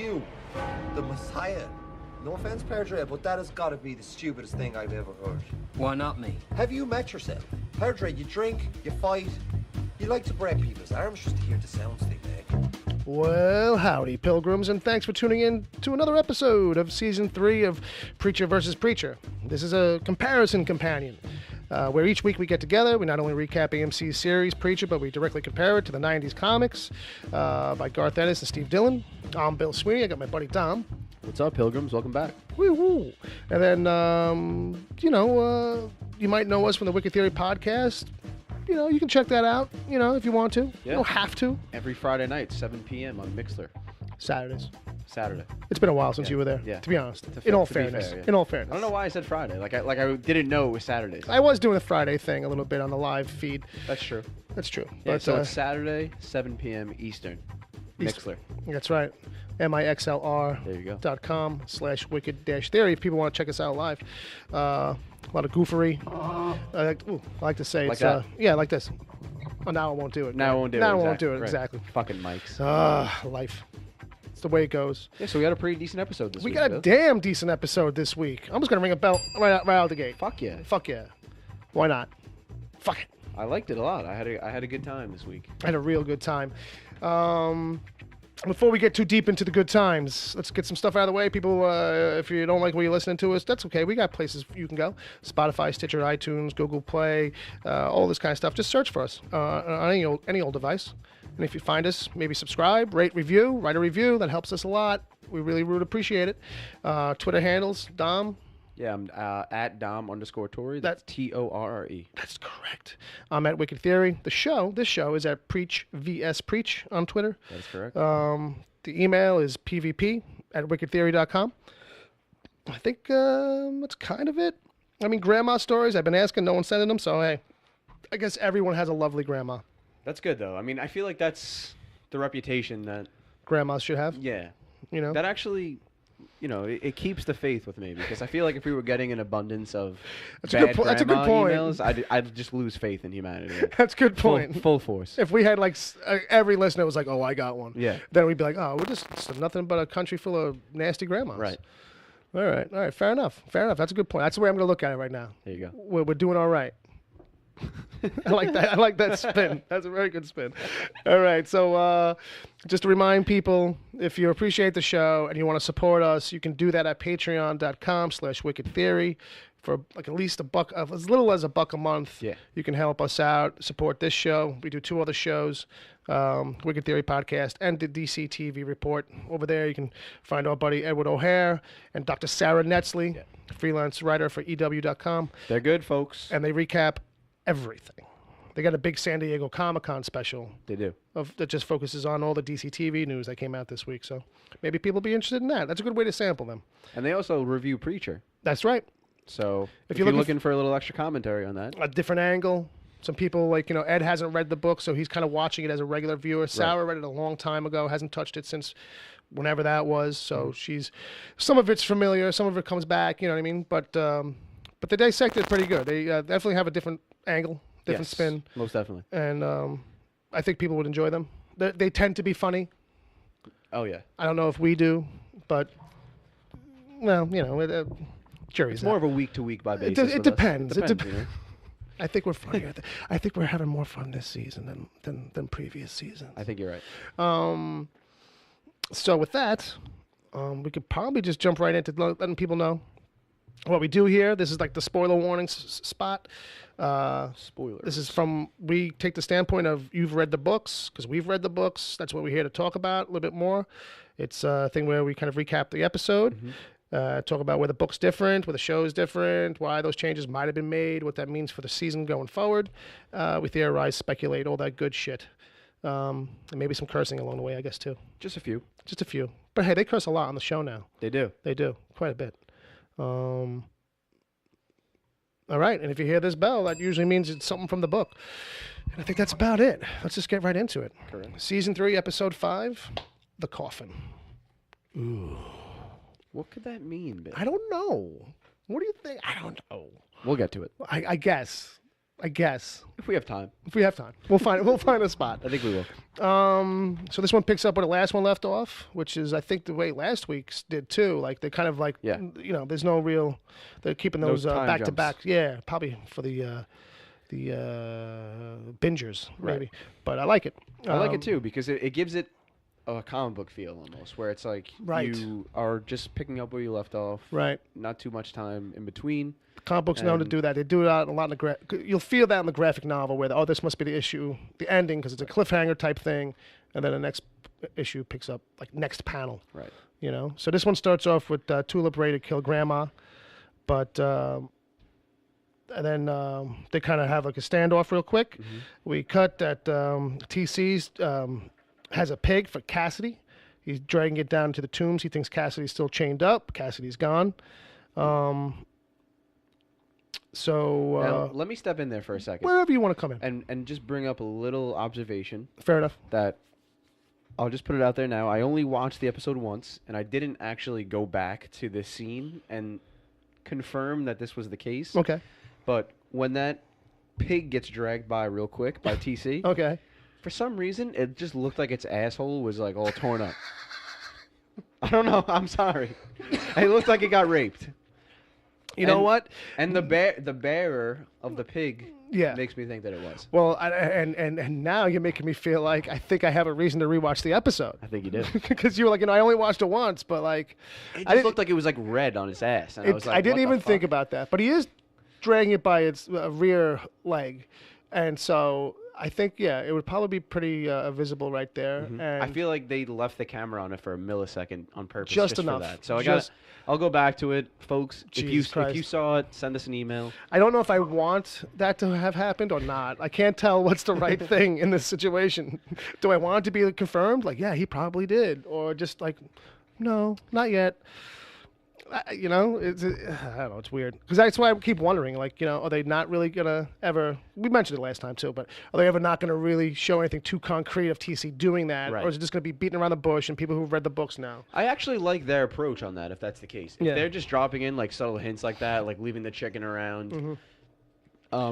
you, the Messiah. No offense, Perdre, but that has got to be the stupidest thing I've ever heard. Why not me? Have you met yourself? Perdre, you drink, you fight, you like to break people's arms just to hear the sounds they make. Well, howdy, pilgrims, and thanks for tuning in to another episode of Season 3 of Preacher vs. Preacher. This is a comparison companion, where each week we get together. We not only recap AMC's series, Preacher, but we directly compare it to the 90s comics by Garth Ennis and Steve Dillon. I'm Bill Sweeney. I got my buddy Dom. What's up, pilgrims? Welcome back. Woo-woo. And then, you might know us from the Wicked Theory podcast. You know, you can check that out, if you want to. Yeah. You don't have to. Every Friday night, 7 p.m. on Mixler. Saturdays. Saturday. It's been a while since you were there, to be honest. In all fairness. Fair, yeah. In all fairness. I don't know why I said Friday. Like I didn't know it was Saturdays. I was doing the Friday thing a little bit on the live feed. That's true. That's true. Yeah, But, so it's Saturday, 7 p.m. Eastern. Mixler. That's right. mixlr.com/wicked-theory if people want to check us out live. A lot of goofery. I like to say Like it's that? like this. Oh, now I won't do it. Now I won't do it. Now I exactly. won't do it. Right. Exactly. Fucking mics. Life. It's the way it goes. Yeah, so we got a pretty decent episode this We week. got a damn decent episode this week. I'm just gonna ring a bell right out the gate. Fuck yeah. Fuck yeah. Why not? Fuck it. I liked it a lot. I had a good time this week. I had a real good time. Before we get too deep into the good times, let's get some stuff out of the way. People, if you don't like what you're listening to us, that's okay. We got places you can go. Spotify, Stitcher, iTunes, Google Play, all this kind of stuff. Just search for us on any old device. And if you find us, maybe subscribe, rate, review, write a review. That helps us a lot. We really would appreciate it. Twitter handles, Dom. Yeah, I'm at Dom_Tory. That's Torre. That's correct. I'm at Wicked Theory. This show is at Preach vs. Preach on Twitter. That's correct. The email is pvp@wickedtheory.com. I think that's kind of it. I mean, grandma stories. I've been asking, no one's sending them, so hey, I guess everyone has a lovely grandma. That's good, though. I mean, I feel like that's the reputation that grandmas should have. Yeah. That actually... it keeps the faith with me because I feel like if we were getting an abundance of that's a good point. emails, I'd just lose faith in humanity. That's a good point. Full force. If we had every listener was like, "Oh, I got one," yeah, then we'd be like, "Oh, we're just nothing but a country full of nasty grandmas." Right. All right. Fair enough. That's a good point. That's the way I'm going to look at it right now. There you go. We're doing all right. I like that spin. That's a very good spin. All right, so just to remind people, if you appreciate the show and you want to support us, you can do that at patreon.com/wickedtheory for like at least $1, as little as $1 a month. Yeah. You can help us out, support this show. We do 2 other shows, Wicked Theory Podcast and the DC TV Report. Over there, you can find our buddy Edward O'Hare and Dr. Sarah Netzley, freelance writer for EW.com. They're good, folks. And they recap everything. They got a big San Diego Comic-Con special. They do. That just focuses on all the DC TV news that came out this week. So maybe people will be interested in that. That's a good way to sample them. And they also review Preacher. That's right. So if you're looking for a little extra commentary on that. A different angle. Some people Ed hasn't read the book, so he's kind of watching it as a regular viewer. Sarah read it a long time ago, hasn't touched it since whenever that was. So some of it's familiar, some of it comes back, you know what I mean? But they dissect it pretty good. They definitely have a different angle, different spin. Most definitely. And I think people would enjoy them. They tend to be funny. Oh, yeah. I don't know if we do, but, well, jury's It's more out. of a week-to-week by basis. It depends. It depends. I think we're funnier. I think we're having more fun this season than previous seasons. I think you're right. So with that, we could probably just jump right into letting people know what we do here. This is like the spoiler warning spot. Spoilers. This is we take the standpoint of you've read the books, because we've read the books. That's what we're here to talk about a little bit more. It's a thing where we kind of recap the episode, talk about where the book's different, where the show is different, why those changes might have been made, what that means for the season going forward. We theorize, speculate, all that good shit. And maybe some cursing along the way, I guess, too. Just a few. Just a few. But hey, they curse a lot on the show now. They do. They do. Quite a bit. All right, and if you hear this bell, that usually means it's something from the book. And I think that's about it. Let's just get right into it. Correct. Season 3, Episode 5, The Coffin. Ooh. What could that mean, Ben? I don't know. What do you think? I don't know. We'll get to it. I guess. I guess. If we have time. If we have time. We'll find a spot. I think we will. So this one picks up where the last one left off, which is I think the way last week's did too. Like they're kind of like there's no real. They're keeping those back to back. Yeah, probably for the bingers maybe. But I like it. I like it too because it gives it a comic book feel almost, where it's like you are just picking up where you left off. Right. Not too much time in between. Comic books know to do that. They do it a lot in the you'll feel that in the graphic novel where this must be the issue, the ending, because it's a cliffhanger type thing, and then the next issue picks up like next panel. Right. You know. So this one starts off with Tulip ready to kill Grandma, but and then they kind of have like a standoff real quick. Mm-hmm. We cut that TC's has a pig for Cassidy. He's dragging it down to the tombs. He thinks Cassidy's still chained up. Cassidy's gone. So now, let me step in there for a second. Wherever you want to come in. And just bring up a little observation. Fair enough. That I'll just put it out there now. I only watched the episode once, and I didn't actually go back to this scene and confirm that this was the case. Okay. But when that pig gets dragged by real quick by TC, okay, for some reason, it just looked like its asshole was like all torn up. I don't know. I'm sorry. It looked like it got raped. You know what? And the bearer of the pig makes me think that it was. Well, and now you're making me feel like I think I have a reason to rewatch the episode. I think you did. Because you were like, I only watched it once, but like... It just looked like it was like red on his ass. And I was like, I didn't even think about that. But he is dragging it by its rear leg. And so... I think, it would probably be pretty visible right there. Mm-hmm. And I feel like they left the camera on it for a millisecond on purpose. Just enough. For that. So I'll go back to it, folks. If you saw it, send us an email. I don't know if I want that to have happened or not. I can't tell what's the right thing in this situation. Do I want it to be confirmed? Like, yeah, he probably did. Or just like, no, not yet. I don't know. It's weird because that's why I keep wondering. Like, are they not really gonna ever? We mentioned it last time too, but are they ever not gonna really show anything too concrete of TC doing that, or is it just gonna be beating around the bush and people who've read the books now? I actually like their approach on that. If that's the case, if they're just dropping in like subtle hints like that, like leaving the chicken around,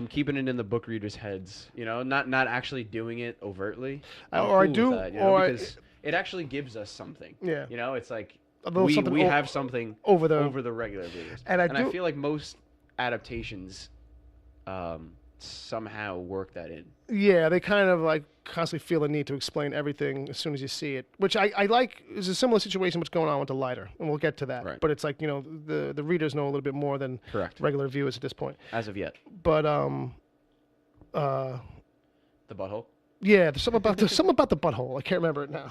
keeping it in the book readers' heads, not actually doing it overtly. Because it actually gives us something. Yeah, it's like. We have something over the regular readers. And I feel like most adaptations somehow work that in. Yeah, they kind of like constantly feel the need to explain everything as soon as you see it, which I like. Is a similar situation what's going on with the lighter, and we'll get to that. Right. But it's like, the readers know a little bit more than regular viewers at this point. As of yet. But the butthole? Yeah, there's something about the butthole. I can't remember it now.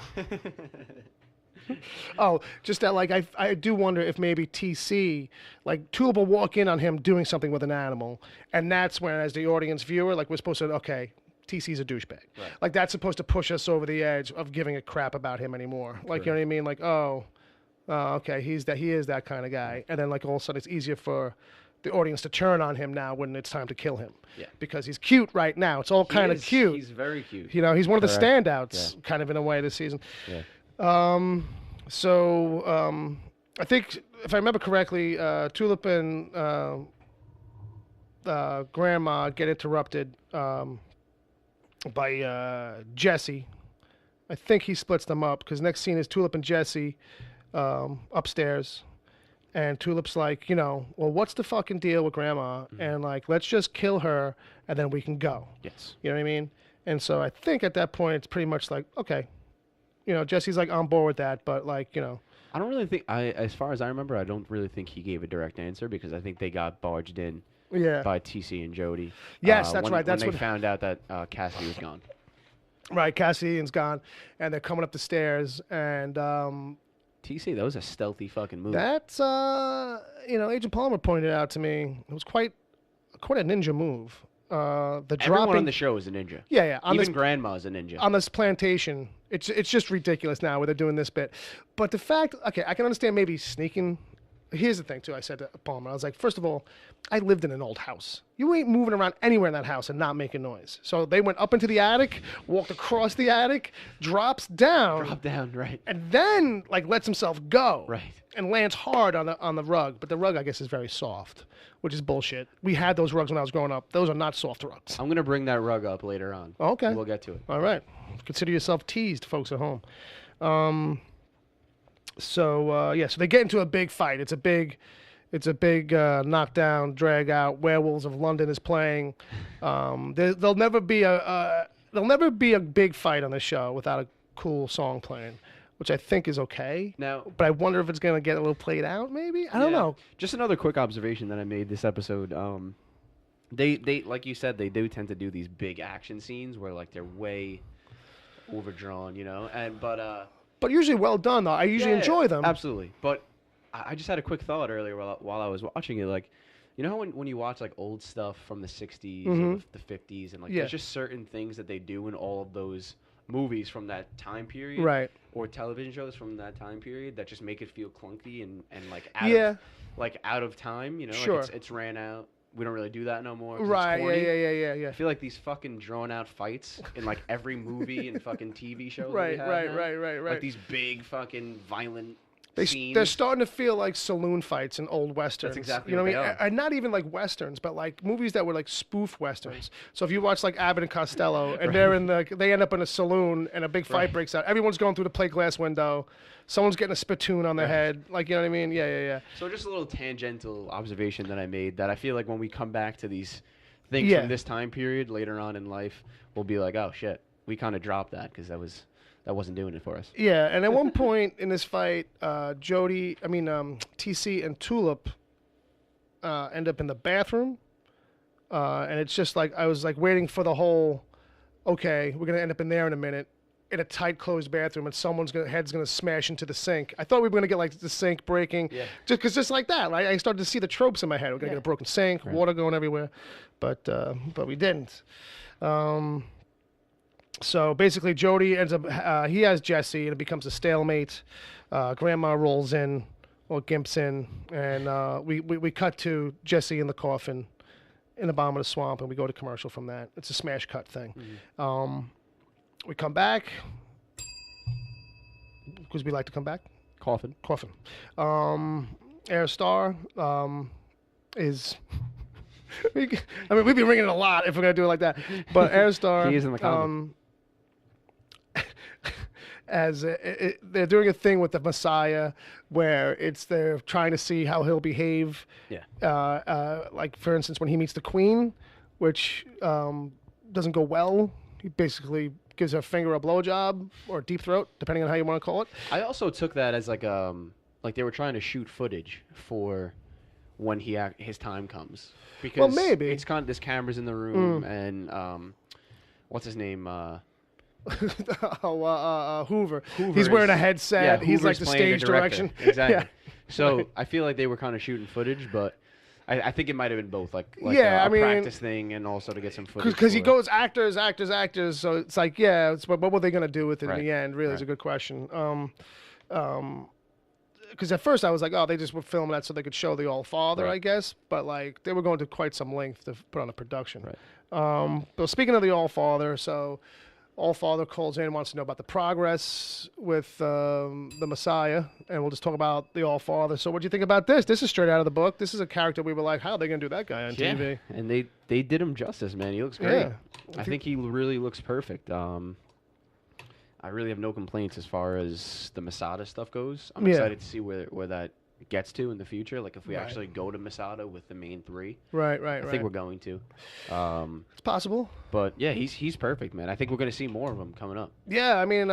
Oh, just that, like, I do wonder if maybe TC, like, Tulip will walk in on him doing something with an animal, and that's when, as the audience viewer, like, we're supposed to, okay, TC's a douchebag. Right. Like, that's supposed to push us over the edge of giving a crap about him anymore. Like, you know what I mean? Like, okay, he is that kind of guy. And then, like, all of a sudden it's easier for the audience to turn on him now when it's time to kill him. Yeah. Because he's cute right now. It's all kind of cute. He's very cute. He's one of the standouts, kind of, in a way, this season. Yeah. I think, if I remember correctly, Tulip and Grandma get interrupted by Jesse. I think he splits them up because next scene is Tulip and Jesse upstairs. And Tulip's like, well, what's the fucking deal with Grandma? Mm-hmm. And, like, let's just kill her and then we can go. Yes. You know what I mean? And so I think at that point it's pretty much like, okay. Jesse's like on board with that, but like, I don't really think as far as I remember, I don't really think he gave a direct answer because I think they got barged in by TC and Jody. Yes, that's right. That's when they found out that Cassidy was gone. Right, Cassidy's gone, and they're coming up the stairs, and TC, that was a stealthy fucking move. That's Agent Palmer pointed out to me it was quite a ninja move. Everyone on the show is a ninja. Yeah. Even Grandma is a ninja. On this plantation, it's just ridiculous now where they're doing this bit. But the fact, okay, I can understand maybe sneaking here's the thing, too. I said to Palmer, I was like, first of all, I lived in an old house. You ain't moving around anywhere in that house and not making noise. So they went up into the attic, walked across the attic, drops down. Drop down, right. And then, like, lets himself go. Right. And lands hard on the rug. But the rug, I guess, is very soft, which is bullshit. We had those rugs when I was growing up. Those are not soft rugs. I'm going to bring that rug up later on. Okay. We'll get to it. All right. Consider yourself teased, folks at home. So they get into a big fight. It's a big knockdown, drag out. Werewolves of London is playing. There'll never be a big fight on this show without a cool song playing, which I think is okay. Now, but I wonder if it's gonna get a little played out. Maybe I don't know. Just another quick observation that I made this episode. They like you said, they do tend to do these big action scenes where like they're way overdrawn, you know, But usually well done, though. I usually enjoy them. Absolutely. But I just had a quick thought earlier while I was watching it. Like, you know how when you watch, like, old stuff from the 60s or the 50s, and, like, there's just certain things that they do in all of those movies from that time period. Right. Or television shows from that time period that just make it feel clunky and like, out of time, you know? Sure. Like, it's ran out. We don't really do that no more. Right, yeah. I feel like these fucking drawn-out fights in, like, every movie and fucking TV show Right. Like, these big fucking violent scenes. They're starting to feel like saloon fights in old westerns. That's exactly you know what what I mean? they are. And not even like westerns, but like movies that were like spoof westerns. So if you watch like Abbott and Costello, and they end up in a saloon, and a big fight breaks out. Everyone's going through the plate glass window. Someone's getting a spittoon on their head. Like, you know what I mean? Yeah. So just a little tangential observation that I made, that I feel like when we come back to these things from this time period later on in life, we'll be like, oh shit, we kind of dropped that because that wasn't doing it for us. Yeah, and at one point in this fight, TC and Tulip end up in the bathroom, and it's just like I was like waiting for the whole, okay, we're gonna end up in there in a minute, in a tight closed bathroom, and someone's head's gonna smash into the sink. I thought we were gonna get like the sink breaking, just like that. Like, I started to see the tropes in my head. We're gonna get a broken sink, water going everywhere, but we didn't. So basically, Jody ends up, he has Jesse, and it becomes a stalemate. Grandma rolls in, or gimps in, and we cut to Jesse in the coffin in the bottom of the swamp, and we go to commercial from that. It's a smash cut thing. We come back, because we like to come back. Coffin. Air Star is... we'd be ringing it a lot if we're going to do it like that. But Air Star... He is in the comic. They're doing a thing with the Messiah where they're trying to see how he'll behave. Yeah. Like, for instance, when he meets the Queen, which doesn't go well. He basically gives her finger a blowjob or a deep throat, depending on how you want to call it. I also took that as like they were trying to shoot footage for when his time comes. Because maybe it's kind of, this camera's in the room, and what's his name? Hoover. He's wearing a headset. Yeah, he's like the stage direction. Exactly. Yeah. So I feel like they were kind of shooting footage, but I think it might have been both, like a practice thing, and also to get some footage. Because he goes actors. So it's like, what were they going to do with it in the end? Really, is a good question. Because at first I was like, oh, they just were filming that so they could show the All Father, I guess. But like they were going to quite some length to put on a production. Right. But speaking of the All Father, so All Father calls in and wants to know about the progress with the Messiah, and we'll just talk about the All Father. So what do you think about this? This is straight out of the book. This is a character we were like, how are they going to do that guy on TV? And they did him justice, man. He looks great. Yeah. I think he really looks perfect. I really have no complaints as far as the Masada stuff goes. I'm excited to see where that gets to in the future. Like if we actually go to Masada with the main three. Right. I think we're going to. It's possible. But yeah, he's perfect, man. I think we're going to see more of him coming up. Yeah, I mean,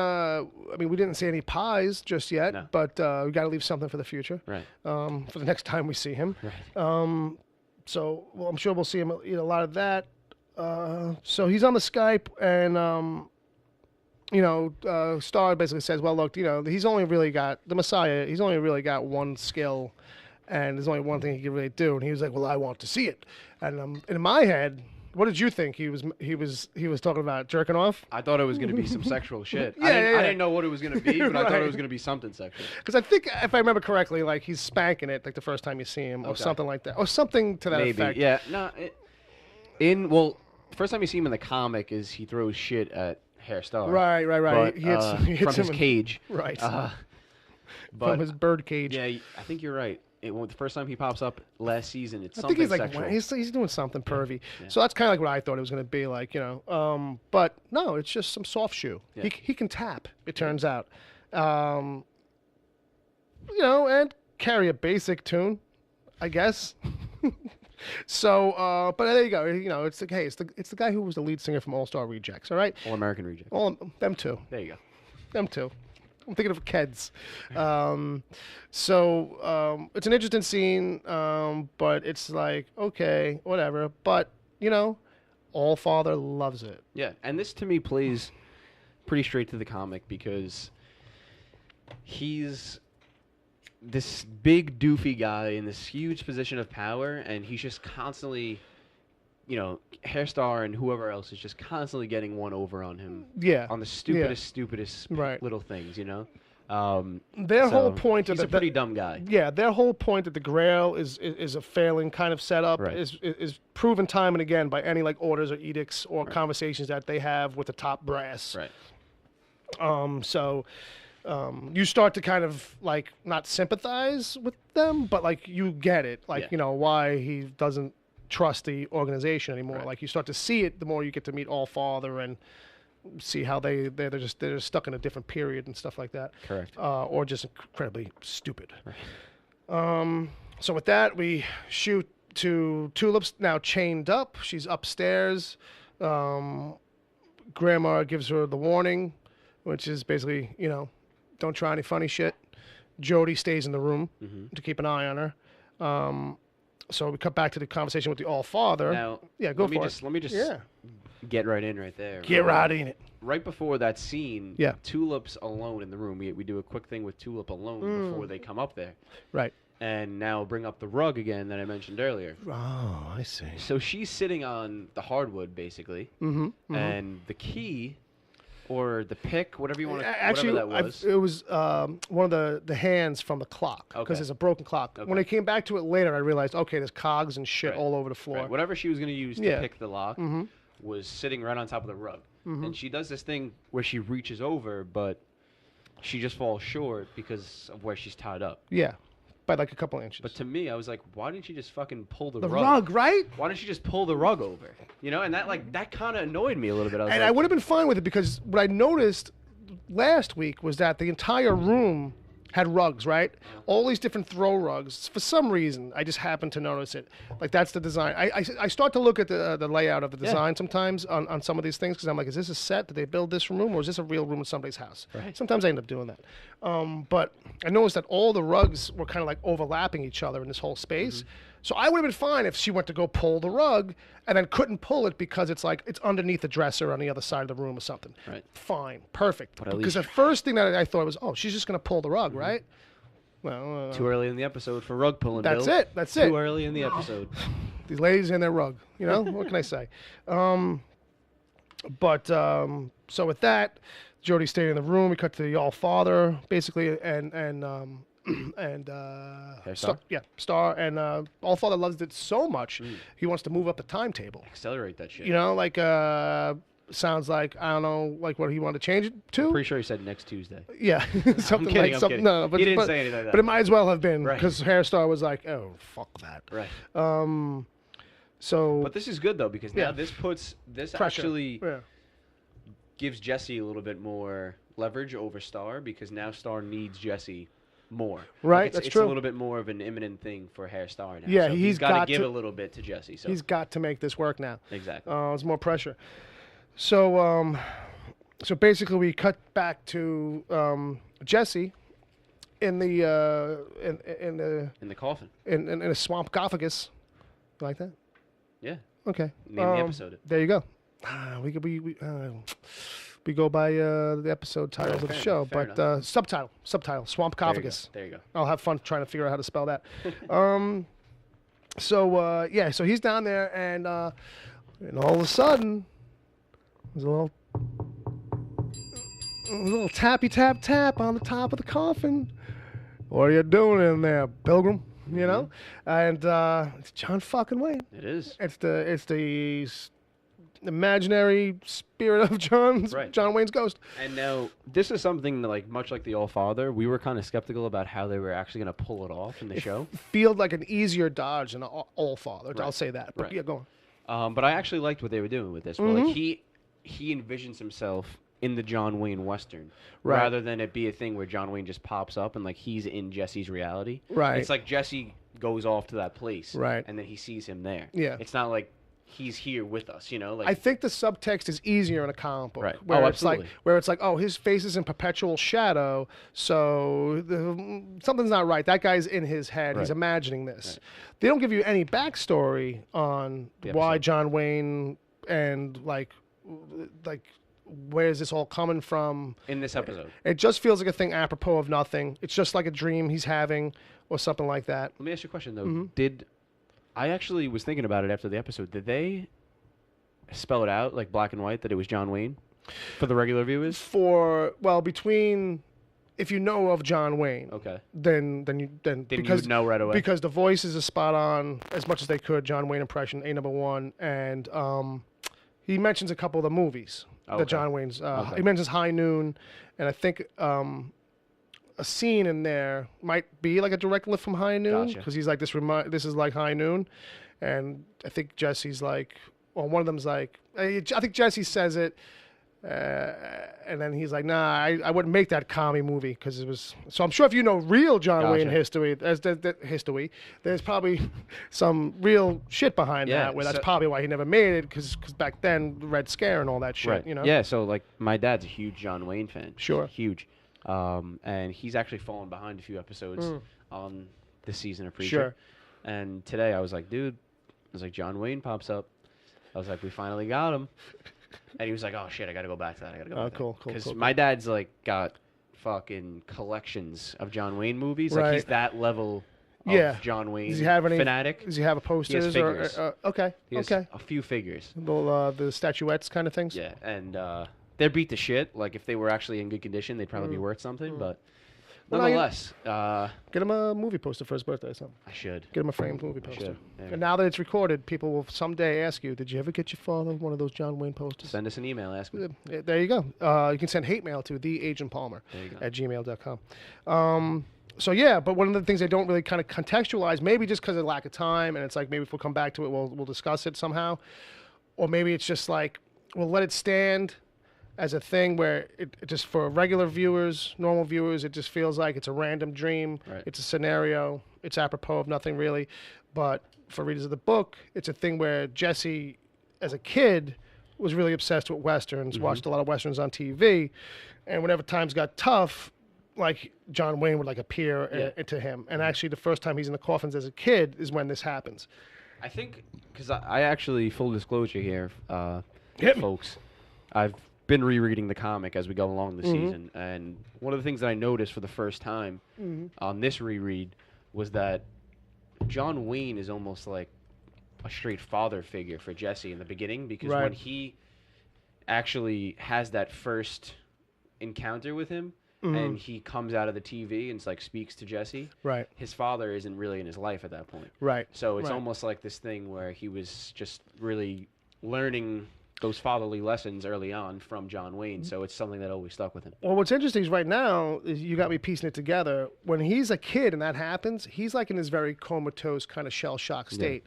we didn't see any pies just yet, but we got to leave something for the future. Right. For the next time we see him. Right. So I'm sure we'll see him eat a lot of that. So he's on the Skype, and Star basically says, well, look, he's only really got the Messiah. He's only really got one skill, and there's only one thing he can really do. And he was like, well, I want to see it. And in my head, What did you think he was talking about? Jerking off? I thought it was going to be some sexual shit. Yeah, I didn't know what it was going to be, but I thought Right. it was going to be something sexual. Because I think, if I remember correctly, like he's spanking it like the first time you see him, or something like that, or something to that Maybe. effect. Yeah. No. First time you see him in the comic is he throws shit at Hairstar. Right. But, He hits from him his cage. Right. But From his bird cage. yeah, I think you're right. The first time he pops up last season, it's I something think he's sexual. like he's doing something pervy. Yeah. So that's kind of like what I thought it was going to be like, But no, it's just some soft shoe. Yeah. He can tap. It turns out, and carry a basic tune, I guess. So, but there you go. It's the guy who was the lead singer from All Star Rejects. All right, All American Reject. all them two. There you go. Them too. I'm thinking of Keds. It's an interesting scene, but it's like, okay, whatever. But, All Father loves it. Yeah, and this to me plays pretty straight to the comic because he's this big doofy guy in this huge position of power, and he's just constantly, Hairstar and whoever else is just constantly getting one over on him. Yeah. On the stupidest Right. little things, Their whole point he's of a pretty dumb guy. Yeah, their whole point that the Grail is a failing kind of setup Right. is proven time and again by any like orders or edicts or conversations that they have with the top brass. Right. You start to kind of like not sympathize with them, but like you get it, like why he doesn't trust the organization anymore. Right. Like you start to see it the more you get to meet All Father and see how they're just stuck in a different period and stuff like that. Correct. Or just incredibly stupid. Right. So with that, we shoot to Tulip's now chained up. She's upstairs. Grandma gives her the warning, which is basically, don't try any funny shit. Jody stays in the room to keep an eye on her. So we cut back to the conversation with the All Father. Now, yeah, go let for me it. Just, let me just Yeah. get right in right there. Get right in it. Right before that scene, Yeah. Tulip's alone in the room. We do a quick thing with Tulip alone before they come up there. Right. And now bring up the rug again that I mentioned earlier. Oh, I see. So she's sitting on the hardwood, basically. And the key, or the pick, whatever you want to, Actually, whatever that was. it was one of the hands from the clock because Okay. there's a broken clock. Okay. When I came back to it later, I realized, okay, there's cogs and shit Right. all over the floor. Right. Whatever she was going to use to Yeah. pick the lock was sitting right on top of the rug. And she does this thing where she reaches over, but she just falls short because of where she's tied up. Yeah, by like a couple inches. But to me, I was like, why didn't she just fucking pull the the rug? rug, right? Why didn't she just pull the rug over? And that kind of annoyed me a little bit. I was And like, I would have been fine with it because what I noticed last week was that the entire room had rugs, right? All these different throw rugs. For some reason, I just happened to notice it. Like that's the design. I start to look at the layout of the design sometimes on some of these things because I'm like, is this a set? Did they build this room or is this a real room in somebody's house? Right. Sometimes I end up doing that. But I noticed that all the rugs were kind of like overlapping each other in this whole space. So I would have been fine if she went to go pull the rug and then couldn't pull it because it's underneath the dresser on the other side of the room or something. Right. Fine. Perfect. But at Because least- the first thing that I thought was, oh, she's just going to pull the rug, right? Well, too early in the episode for rug pulling. That's Bill. it. That's it. Too early in the episode. these ladies and their rug. What can I say? So with that, Jody stayed in the room. We cut to the All Father, basically, and Star and All Father loves it so much he wants to move up the timetable. Accelerate that shit. Sounds like I don't know, like what he wanted to change it to. Pretty sure he said next Tuesday. Yeah, something kidding, like I'm something. kidding. No, but He didn't but, say anything like that. But it might as well have been Right. because Hairstar was like, "Oh, fuck that." Right. So. But this is good though because now Yeah. this pressure. actually Yeah. gives Jesse a little bit more leverage over Star because now Star needs Jesse more. Right, It's, that's it's true. a little bit more of an imminent thing for Hairstar now. Yeah, so he's got got to give to- a little bit to Jesse. So He's got to make this work now. exactly. It's more pressure. So basically, we cut back to Jesse in the in the coffin. in a swamp gophagus. You like that? Yeah. Okay. Name the episode it. There you go. We go by the episode titles of the fair show, enough, fair but subtitle swamp gophagus. There you go. I'll have fun trying to figure out how to spell that. So he's down there, and And all of a sudden, there's a little tappy tap tap on the top of the coffin. What are you doing in there, Pilgrim? You know, and it's John fucking Wayne. It is. It's the imaginary spirit of John Wayne's ghost. And now this is something that, like, much like the All Father, we were kind of skeptical about how they were actually going to pull it off in the show. Feels like an easier dodge than All Father. Right. I'll say that. But yeah, go on. But I actually liked what they were doing with this. Like, he envisions himself in the John Wayne Western, rather than it be a thing where John Wayne just pops up and, like, he's in Jesse's reality. Right. It's like Jesse goes off to that place, right, and then he sees him there. Yeah. It's not like he's here with us, you know. Like, I think the subtext is easier in a comic book, right? Where absolutely. it's like, oh, his face is in perpetual shadow, so something's not right. That guy's in his head. Right. He's imagining this. Right. They don't give you any backstory on why John Wayne and like where is this all coming from in this episode. It just feels like a thing apropos of nothing. It's just like a dream he's having or something like that. Let me ask you a question though. I actually was thinking about it after the episode. Did they spell it out like black and white that it was John Wayne for the regular viewers? Between if you know of John Wayne, then because you would know right away, because the voices are spot on as much as they could. John Wayne impression, #1, and he mentions a couple of the movies that John Wayne's. He mentions High Noon, and I think a scene in there might be like a direct lift from High Noon, because he's like, this is like High Noon, and I think Jesse's like, well, one of them's like, I think Jesse says it, and then he's like, nah, I wouldn't make that commie movie because it was. So I'm sure if you know real John Wayne history, there's probably some real shit behind that. Where that's probably why he never made it, because back then the Red Scare and all that shit. Right. You know. Yeah. So like my dad's a huge John Wayne fan. Sure. Huge. And he's actually fallen behind a few episodes on this season of Preacher. Sure. And today I was like, dude, John Wayne pops up. I was like, we finally got him. And he was like, oh shit, I gotta go back to that. I gotta go back to that. Cool. Because my dad's like got fucking collections of John Wayne movies. Like he's that level of John Wayne fanatic. Does he have a posters? He has figures. Okay. He has a few figures. The statuettes kind of things? Yeah, and they're beat to shit. Like, if they were actually in good condition, they'd probably be worth something. But nonetheless, get him a movie poster for his birthday or something. I should. Get him a framed movie poster. Yeah. And now that it's recorded, people will someday ask you, did you ever get your father one of those John Wayne posters? Send us an email. Ask me. There you go. You can send hate mail to theagentpalmer@gmail.com. So, yeah, but one of the things they don't really kind of contextualize, maybe just because of lack of time, and it's like, maybe if we'll come back to it, we'll discuss it somehow. Or maybe it's just like, we'll let it stand as a thing where it just, for regular viewers, normal viewers, it just feels like it's a random dream. Right. It's a scenario. It's apropos of nothing really. But for readers of the book, it's a thing where Jesse, as a kid, was really obsessed with Westerns, watched a lot of Westerns on TV. And whenever times got tough, like John Wayne would like appear into him. And actually the first time he's in the coffins as a kid is when this happens. I think, because I actually, full disclosure here, folks, I've been rereading the comic as we go along the season, and one of the things that I noticed for the first time on this reread was that John Wayne is almost like a straight father figure for Jesse in the beginning, because when he actually has that first encounter with him and he comes out of the TV and like speaks to Jesse, his father isn't really in his life at that point. So it's almost like this thing where he was just really learning those fatherly lessons early on from John Wayne, so it's something that always stuck with him. Well, what's interesting is right now, is you got me piecing it together. When he's a kid and that happens, he's like in this very comatose kind of shell-shock state.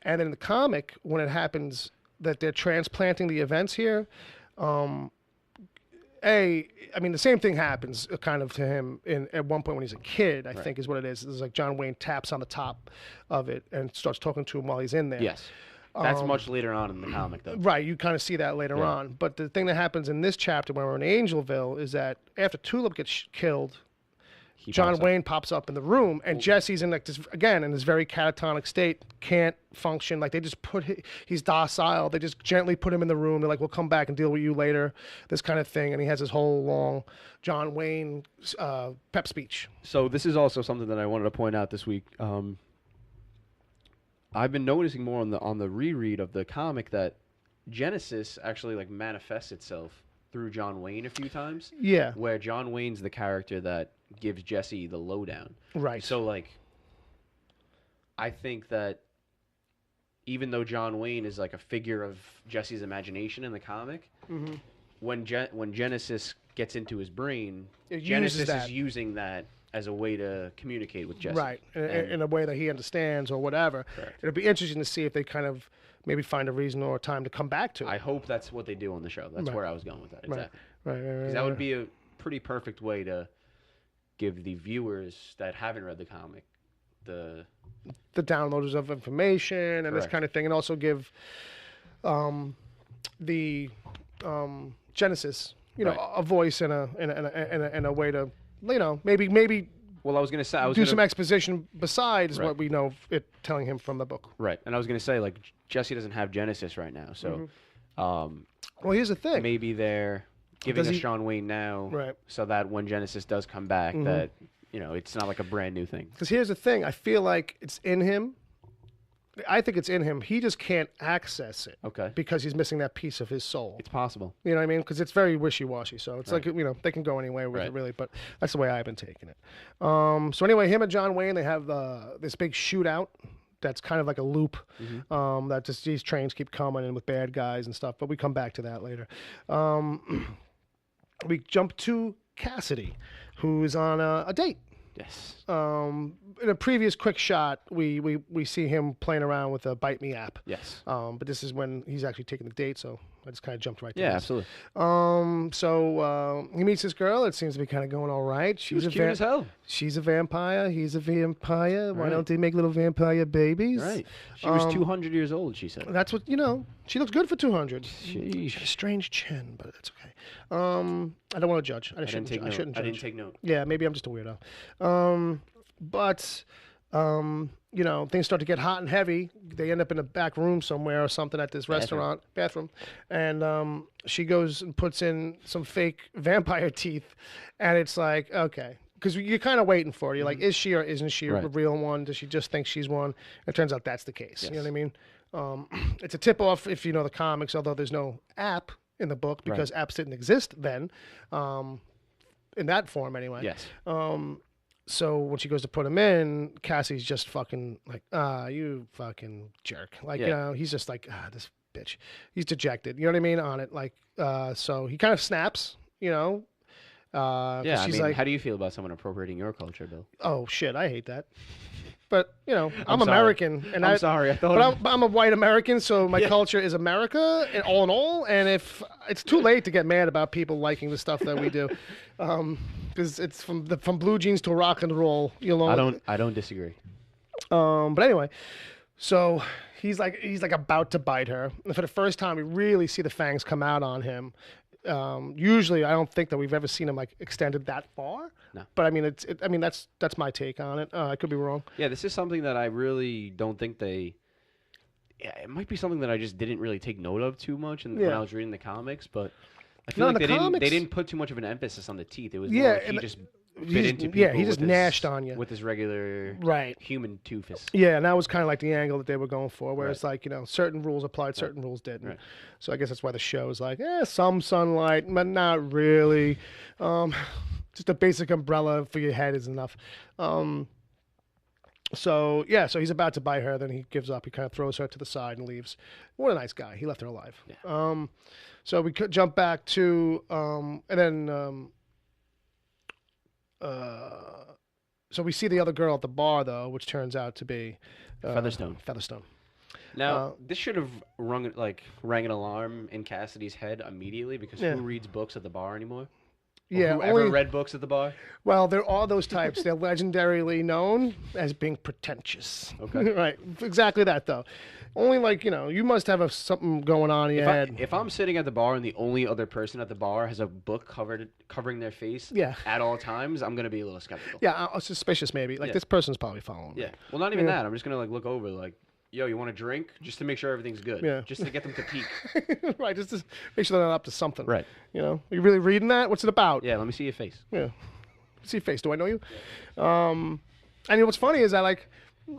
And in the comic, when it happens that they're transplanting the events here, I mean, the same thing happens kind of to him at one point when he's a kid, I think is what it is. It's like John Wayne taps on the top of it and starts talking to him while he's in there. Yes. That's much later on in the comic, though. Right, you kind of see that later on. But the thing that happens in this chapter when we're in Angelville is that after Tulip gets killed, John Wayne pops up in the room, and Jesse's in like this, again, in this very catatonic state, can't function. Like, they just he's docile. They just gently put him in the room. They're like, we'll come back and deal with you later, this kind of thing. And he has this whole long John Wayne pep speech. So this is also something that I wanted to point out this week. I've been noticing more on the reread of the comic that Genesis actually like manifests itself through John Wayne a few times. Yeah. Where John Wayne's the character that gives Jesse the lowdown. Right. So like, I think that even though John Wayne is like a figure of Jesse's imagination in the comic, when Genesis gets into his brain, Genesis is using that as a way to communicate with Jesse. Right, in a way that he understands or whatever. Correct. It'll be interesting to see if they kind of maybe find a reason or a time to come back to it. I hope that's what they do on the show. That's where I was going with that. Exactly. Right. Because that would be a pretty perfect way to give the viewers that haven't read the comic the downloaders of information and this kind of thing, and also give the Genesis, a voice and a way to, maybe. Well, I was gonna say some exposition besides what we know it telling him from the book. Right, and I was gonna say like Jesse doesn't have Genesis right now, so well, here's the thing. Maybe they're giving us John Wayne now, right? So that when Genesis does come back, that it's not like a brand new thing. Because here's the thing, I feel like it's in him. I think it's in him. He just can't access it. Okay. Because he's missing that piece of his soul. It's possible. You know what I mean? Because it's very wishy-washy. So it's like, they can go anywhere with it, really. But that's the way I've been taking it. So anyway, him and John Wayne, they have this big shootout that's kind of like a loop. That just these trains keep coming in with bad guys and stuff. But we come back to that later. We jump to Cassidy, who's on a date. Yes. In a previous quick shot, we see him playing around with a Bite Me app. Yes. But this is when he's actually taking the date, so I just kind of jumped right there. Yeah, absolutely. So he meets this girl. It seems to be kind of going all right. She's cute as hell. She's a vampire. He's a vampire. Why don't they make little vampire babies? Right. She was 200 years old, she said. That's what, she looks good for 200. Sheesh. She has a strange chin, but that's okay. I don't want to judge. I shouldn't judge. I didn't take note. Yeah, maybe I'm just a weirdo. But things start to get hot and heavy. They end up in a back room somewhere or something at this bathroom. And she goes and puts in some fake vampire teeth. And it's like, okay. Because you're kind of waiting for it. You're like, is she or isn't she a real one? Does she just think she's one? It turns out that's the case. Yes. You know what I mean? It's a tip-off if you know the comics, although there's no app in the book because apps didn't exist then, in that form anyway. Yes. So when she goes to put him in, Cassie's just fucking like, you fucking jerk. Like, he's just like, this bitch. He's dejected. You know what I mean? On it. Like, so he kind of snaps, Yeah, she's like, how do you feel about someone appropriating your culture, Bill? Oh, shit, I hate that. But, I'm sorry. American. And I'm sorry. I thought I'm a white American, so my culture is America, and all in all. And if it's too late to get mad about people liking the stuff that we do, because it's from blue jeans to rock and roll. I don't disagree. But anyway, so he's like about to bite her, and for the first time, we really see the fangs come out on him. Usually, I don't think that we've ever seen him like extended that far. No. But I mean, that's my take on it. I could be wrong. Yeah, this is something that I really don't think they. Yeah, it might be something that I just didn't really take note of too much when I was reading the comics, but I feel like they didn't put too much of an emphasis on the teeth. It was more like he just bit into people. Yeah, he just gnashed on you with his regular human toothless. Yeah, and that was kind of like the angle that they were going for, where it's like certain rules applied, certain rules didn't. Right. So I guess that's why the show is like, some sunlight, but not really. Just a basic umbrella for your head is enough. So he's about to bite her, then he gives up. He kind of throws her to the side and leaves. What a nice guy. He left her alive. Yeah. So we could jump back to, and then, so we see the other girl at the bar, though, which turns out to be Featherstone. Now, this should have rang an alarm in Cassidy's head immediately, because who reads books at the bar anymore? Yeah, whoever read books at the bar? Well, there are those types. They're legendarily known as being pretentious. Okay. Right. Exactly that, though. Only you must have something going on in your head. If I'm sitting at the bar and the only other person at the bar has a book covering their face at all times, I'm going to be a little skeptical. Yeah, I'm suspicious maybe. This person's probably following me. Yeah. Well, not even that. I'm just going to look over yo, you want a drink? Just to make sure everything's good. Yeah. Just to get them to peek. Right, just to make sure they're not up to something. Right. Are you really reading that? What's it about? Yeah, let me see your face. Yeah. See your face. Do I know you? And what's funny is that,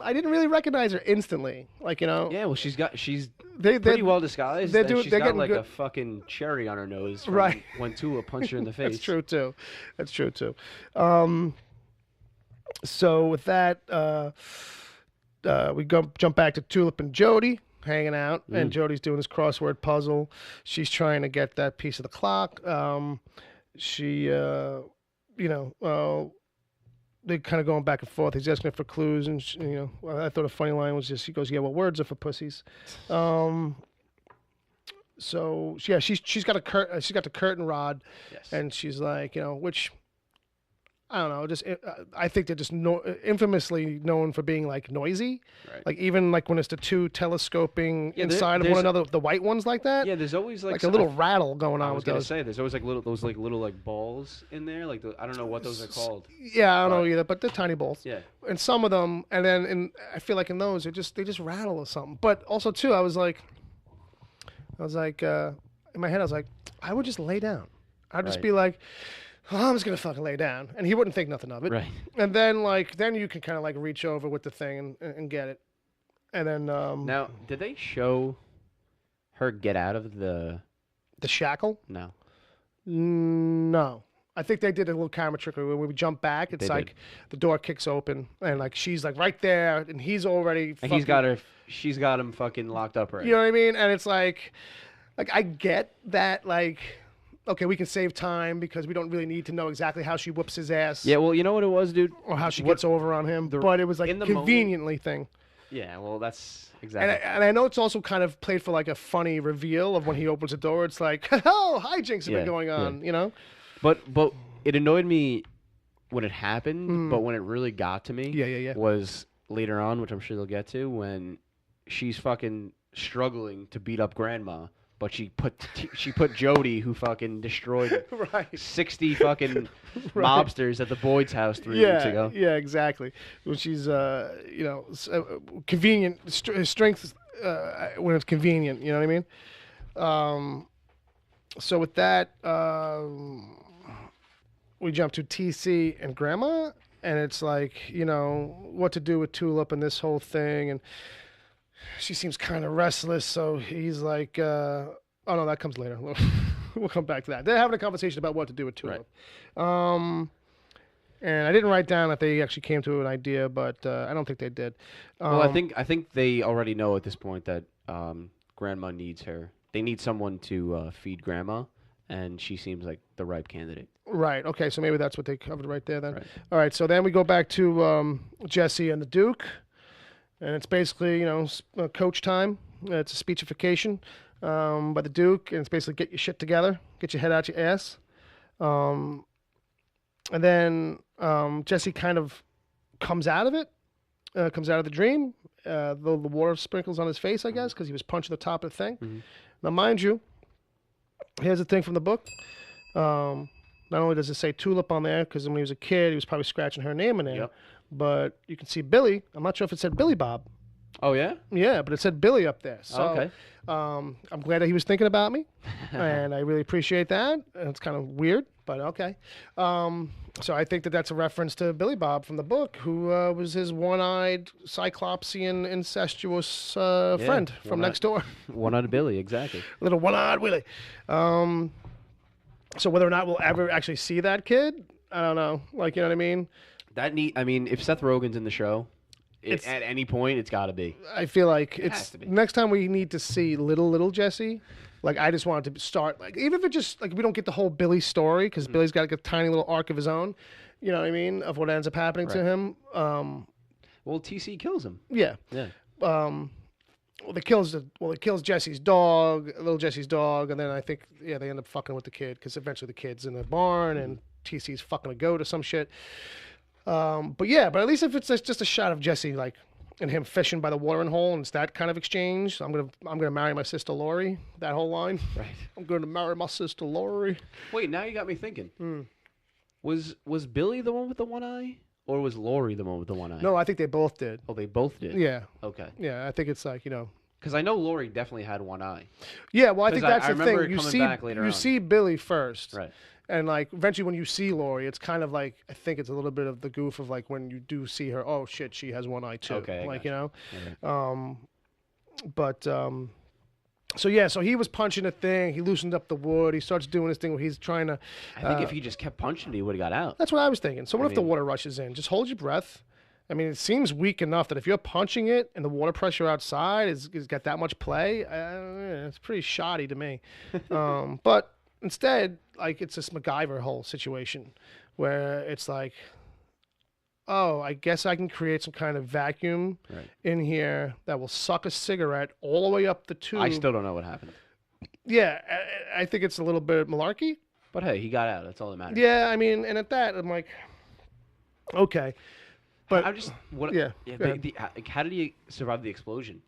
I didn't really recognize her instantly. Like, you know. Yeah, well, she's They pretty well disguised. they're And doing- she's they're got getting like good- a fucking cherry on her nose from Right. when Tua punched her in the face. That's true too. That's true too. So with that, we jump back to Tulip and Jody hanging out, and Jody's doing this crossword puzzle. She's trying to get that piece of the clock. They're kind of going back and forth. He's asking her for clues, and I thought a funny line was just, he goes, "Yeah, well, words are for pussies." So yeah, she's got the curtain rod, Yes. and she's like, which I don't know, just I think they're just infamously known for being like noisy, Right. like even like when it's the two telescoping Yeah, inside of there's- one another, the white ones like that. Yeah, there's always like a little rattle going I on was with gonna those. say there's always like little balls in there. Like I don't know what those are called. Yeah, I don't know either, but they're tiny balls. Yeah. And some of them, and then I feel like in those, they just rattle or something. But also too, I was like, in my head, I was like, I would just lay down. I'd just Right. be like, oh, I'm just gonna fucking lay down, and he wouldn't think nothing of it. Right. And then then you can kind of like reach over with the thing and get it. And then Now, did they show her get out of the? the shackle? No. No. I think they did a little camera trick where when we jump back, it's They like did. the door kicks open and like she's like right there and he's already And he's got her. She's got him fucking locked up right. You know what I mean? And it's like I get that, like, okay, we can save time because we don't really need to know exactly how she whoops his ass. Yeah. Well, you know what it was, dude. Or how she gets over on him. But it was like in the conveniently thing. Yeah. Well, that's And exactly. I know it's also kind of played for like a funny reveal of when he opens the door. It's like, oh, hijinks have Yeah, been going on, yeah. But it annoyed me when it happened. But when it really got to me, Yeah. was later on, which I'm sure they'll get to, when she's fucking struggling to beat up grandma. But she put Jody, who fucking destroyed Right. 60 fucking mobsters at the Boyd's house 3 weeks ago. Yeah, exactly. When she's, convenient, strength when it's convenient, you know what I mean? So with that, we jump to TC and Grandma, and it's like, what to do with Tulip and this whole thing, and she seems kind of restless, so he's like, oh no, that comes later. We'll come back to that. They're having a conversation about what to do with Tulip. Right. And I didn't write down that they actually came to an idea, but I don't think they did. Well, I think they already know at this point that Grandma needs her. They need someone to feed Grandma, and she seems like the right candidate. Right. Okay. So maybe that's what they covered right there then. Right. All right. So then we go back to Jesse and the Duke, and it's basically coach time. It's a speechification by the Duke, and it's basically get your shit together, get your head out your ass. And then Jesse kind of comes out of it, comes out of the dream. The water sprinkles on his face, I guess, because he was punching the top of the thing. Mm-hmm. Now, mind you, here's the thing from the book. Not only does it say Tulip on there, because when he was a kid, he was probably scratching her name in there, Yep. but you can see Billy. I'm not sure if it said Billy Bob. Oh, yeah? Yeah, but it said Billy up there. So Okay. I'm glad that he was thinking about me, and I really appreciate that. It's kind of weird, but okay. So I think that that's a reference to Billy Bob from the book, who was his one-eyed, cyclopsian, incestuous friend from next door. One-eyed Billy, exactly. Little one-eyed Willie. So whether or not we'll ever actually see that kid, I don't know. Like, you know what I mean? If Seth Rogen's in the show, It's- at any point, it's got to be. I feel like has it's to be. next time we need to see little Jesse. Like, I just wanted to start, like, even if it just, like, we don't get the whole Billy story, because Billy's got like a tiny little arc of his own, you know what I mean, of what ends up happening to Right. him. Well, TC kills him. Yeah. Yeah. It kills Jesse's dog, little Jesse's dog, and then I think, they end up fucking with the kid, because eventually the kid's in the barn, and TC's fucking a goat or some shit. But at least if it's just a shot of Jesse, like, and him fishing by the watering hole, and it's that kind of exchange. I'm gonna marry my sister Lori. That whole line. Right. I'm gonna marry my sister Lori. Wait, now you got me thinking. Was Billy the one with the one eye, or was Lori the one with the one eye? No, I think they both did. Oh, they both did. Yeah, Okay. yeah. I think it's like Because I know Lori definitely had one eye. Yeah, well, I think that's I the thing. remember it coming back later on. See Billy first. Right. And, like, eventually when you see Lori, it's kind of like, I think it's a little bit of the goof of, like, when you do see her, oh, shit, she has one eye, too. Okay, like, you know? Right. So he was punching a thing. He loosened up the wood. He starts doing this thing where he's trying to... I think if he just kept punching it, he would have got out. That's what I was thinking. So what if the water rushes in? Just hold your breath. I mean, it seems weak enough that if you're punching it and the water pressure outside is got that much play, it's pretty shoddy to me. But instead, like, it's this MacGyver whole situation where it's like, oh, I guess I can create some kind of vacuum in here that will suck a cigarette all the way up the tube. I still don't know what happened. Yeah, I think it's a little bit malarkey. But hey, he got out. That's all that matters. Yeah, I mean, and at that, I'm like, okay. But I'm just how did he survive the explosion?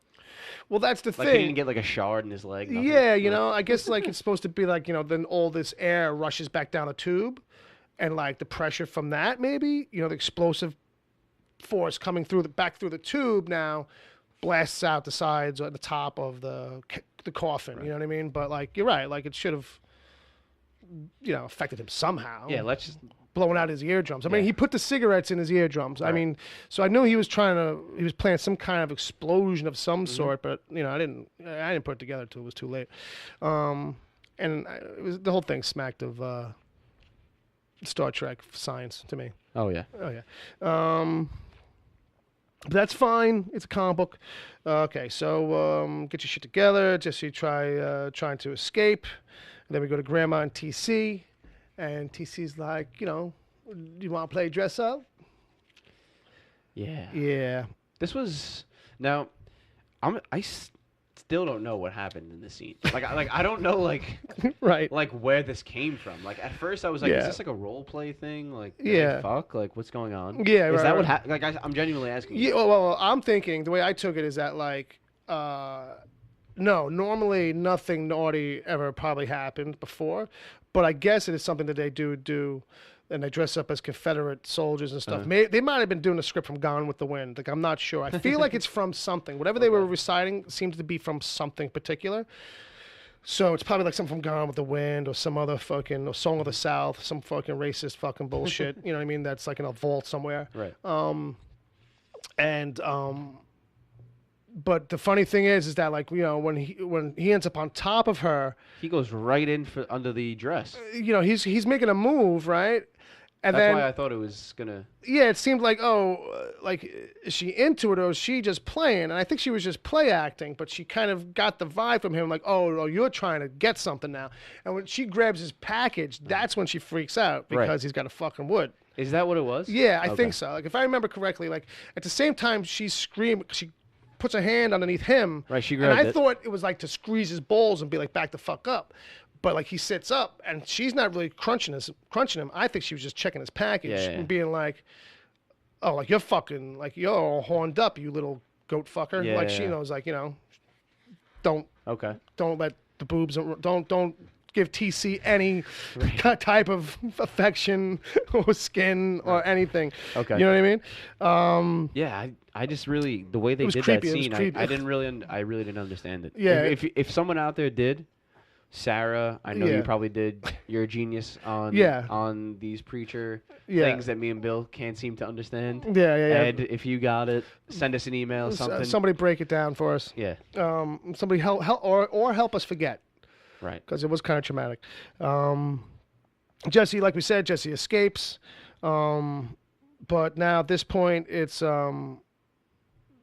Well, that's the Like thing. he didn't get like a shard in his leg. Nothing? Yeah, you know, I guess like it's supposed to be like, you know, then all this air rushes back down the tube, and like the pressure from that, maybe, you know, the explosive force coming back through the tube now blasts out the sides or the top of the coffin. You know what I mean? But like you're right, like it should have, you know, affected him somehow. Yeah, let's just. Blowing out his eardrums. I mean, he put the cigarettes in his eardrums. Right. I mean, so I knew he was planning some kind of explosion of some sort, but you know, I didn't put it together until it was too late. The whole thing smacked of Star Trek science to me. Oh yeah. But that's fine. It's a comic book. Okay, so get your shit together. Jesse trying to escape. And then we go to Grandma and TC. And TC's like, you know, do you want to play dress up? Yeah. Yeah. This was now. I still don't know what happened in this scene. Like I don't know right. Like where this came from. Like at first I was like, is this like a role play thing? Like fuck, like what's going on? Yeah. Is that what happened? Like I'm genuinely asking. Yeah. Well, I'm thinking the way I took it is that like. No, normally nothing naughty ever probably happened before, but I guess it is something that they do, and they dress up as Confederate soldiers and stuff. They might have been doing a script from Gone with the Wind. Like I'm not sure. I feel like it's from something. Whatever they were reciting seems to be from something particular. So it's probably like something from Gone with the Wind or some other fucking Song of the South, some fucking racist fucking bullshit. You know what I mean? That's like in a vault somewhere. Right. But the funny thing is that like, you know, when he ends up on top of her, he goes right in under the dress. You know, he's making a move, right? And that's then, why I thought it was gonna. Yeah, it seemed like is she into it or is she just playing? And I think she was just play acting, but she kind of got the vibe from him, like, oh, you're trying to get something now. And when she grabs his package, that's when she freaks out because he's got a fucking wood. Is that what it was? Yeah, I think so. Like if I remember correctly, like at the same time she's screaming, she puts a hand underneath him. Right, she grabbed and I thought it was like to squeeze his balls and be like, back the fuck up. But like he sits up and she's not really crunching him. I think she was just checking his package and being like, oh, like you're fucking, like you're all horned up, you little goat fucker. Like she knows, like, you know, don't let the boobs, don't give TC any type of affection or skin or anything. Okay. You know what I mean? Yeah, I just really, the way they did creepy. that scene, I really didn't understand it. Yeah. If someone out there did, Sarah, I know you probably did. You're a genius on these preacher things that me and Bill can't seem to understand. Yeah. Ed, if you got it, send us an email, something. Somebody break it down for us. Yeah. Somebody help or help us forget. Right. Because it was kind of traumatic. Jesse, like we said, Jesse escapes. But now at this point, it's Grandma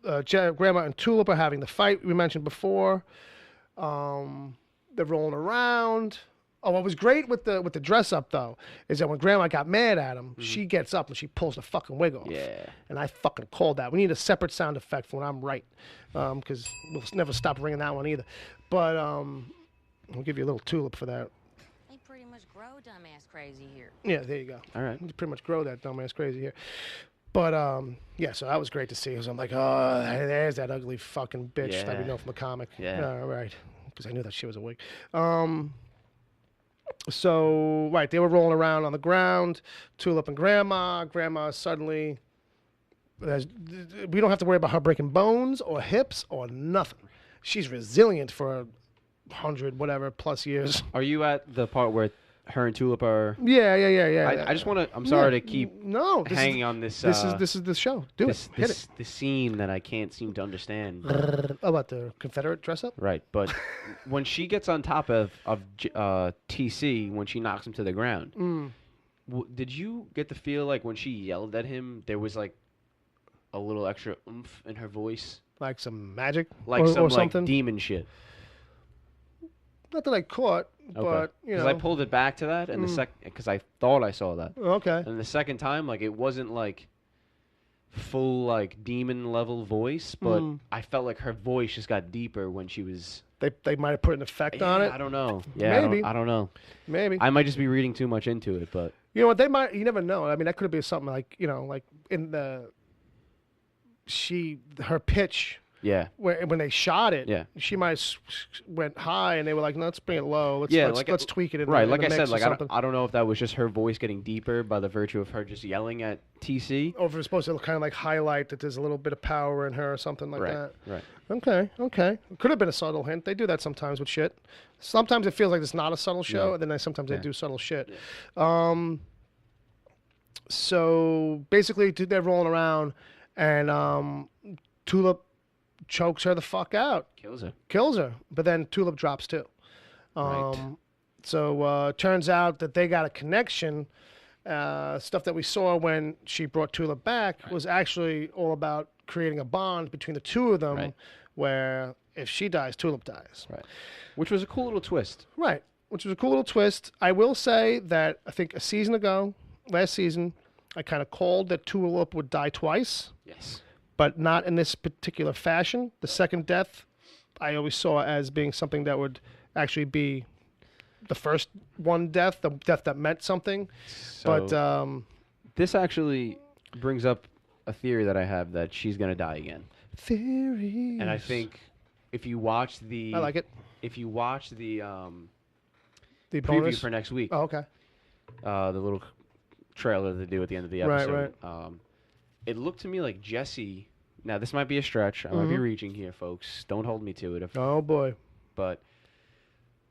and Tulip are having the fight we mentioned before. They're rolling around. Oh, what was great with the dress up though is that when Grandma got mad at him, she gets up and she pulls the fucking wig off. Yeah. And I fucking called that. We need a separate sound effect for when I'm right, because we'll never stop ringing that one either. But I'll give you a little Tulip for that. They pretty much grow dumbass crazy here. Yeah, there you go. All right. You pretty much grow that dumbass crazy here. But yeah, so that was great to see. Because I'm like, oh, there's that ugly fucking bitch that we know from the comic. Yeah. Right. Because I knew that she was a wig. So, right, they were rolling around on the ground, Tulip and Grandma. Grandma suddenly, we don't have to worry about her breaking bones or hips or nothing. she's resilient for 100 whatever plus years. Are you at the part where her and Tulip are? Yeah. I just want to. I'm sorry to keep this hanging is, on this. This is the show. Do it. Hit it. The scene that I can't seem to understand. About the Confederate dress up? Right, but when she gets on top of TC, when she knocks him to the ground, did you get the feel like when she yelled at him, there was like a little extra oomph in her voice, Like some magic, like or some like something? demon shit? Not that I caught, but you know. Because I pulled it back to that, and because I thought I saw that. Okay. And the second time, like, it wasn't like full like demon level voice, but I felt like her voice just got deeper when she was. They might have put an effect on it. I don't know. Yeah, Maybe. I don't know. Maybe. I might just be reading too much into it, but You know what? They might. You never know. I mean, that could be something like like in her pitch. yeah. When they shot it, Yeah. she might have went high, and they were like, "No, let's bring it low. Let's let's tweak it." Right, in like the I mix said, or like something. I don't know if that was just her voice getting deeper by the virtue of her just yelling at TC. Or if it's supposed to kind of like highlight that there's a little bit of power in her or something like that. Right. Okay. Could have been a subtle hint. They do that sometimes with shit. Sometimes it feels like it's not a subtle show, Yeah. and then sometimes they Yeah. do subtle shit. So basically, they're rolling around, and Tulip chokes her the fuck out. Kills her. But then Tulip drops too. Right. So turns out that they got a connection. Stuff that we saw when she brought Tulip back was actually all about creating a bond between the two of them, Right. where if she dies, Tulip dies. Right. Which was a cool little twist. Right. Which was a cool little twist. I will say that I think a season ago, last season, I kind of called that Tulip would die twice. Yes. But not in this particular fashion. The second death, I always saw as being something that would actually be the first one death, the death that meant something. So But this actually brings up a theory that I have that she's gonna die again. theories. And I think if you watch I like it. if you watch the The preview bonus. for next week, Oh, okay. the little trailer they do at the end of the Right, episode, it looked to me like Jesse. Now this might be a stretch. I might be reaching here, folks. Don't hold me to it. Oh boy. But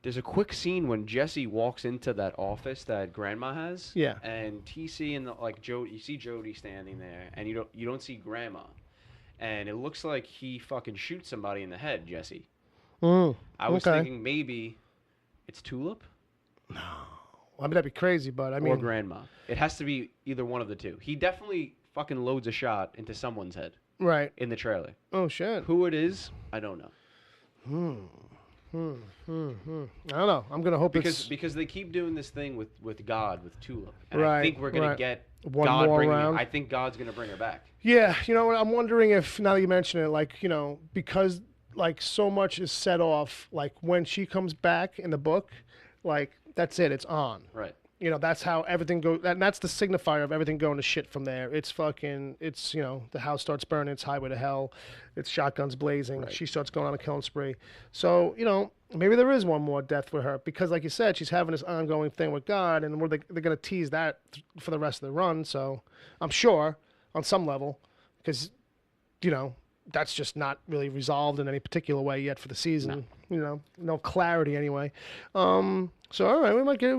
there's a quick scene when Jesse walks into that office that Grandma has. Yeah. And TC and you see Jody standing there, and you don't see Grandma, and it looks like he fucking shoots somebody in the head, Jesse. I was thinking maybe it's Tulip. I mean, that'd be crazy, but I mean, or Grandma. It has to be either one of the two. He definitely fucking loads a shot into someone's head right. in the trailer. Oh shit. Who it is, I don't know. I don't know. I'm gonna hope Because they keep doing this thing with God, with Tulip, and Right, I think we're gonna right. get One God more bringing. round. I think God's gonna bring her back. Yeah, you know what? I'm wondering if now that you mention it, like because like so much is set off, like when she comes back in the book, like that's it. It's on. Right. That's how everything goes. That's the signifier of everything going to shit from there. It's the house starts burning. It's highway to hell. It's shotguns blazing. Right. She starts going on a killing spree. So, maybe there is one more death with her because, like you said, she's having this ongoing thing with God, and they're going to tease that for the rest of the run. So I'm sure on some level because, that's just not really resolved in any particular way yet for the season. No clarity anyway. So, all right, we might get,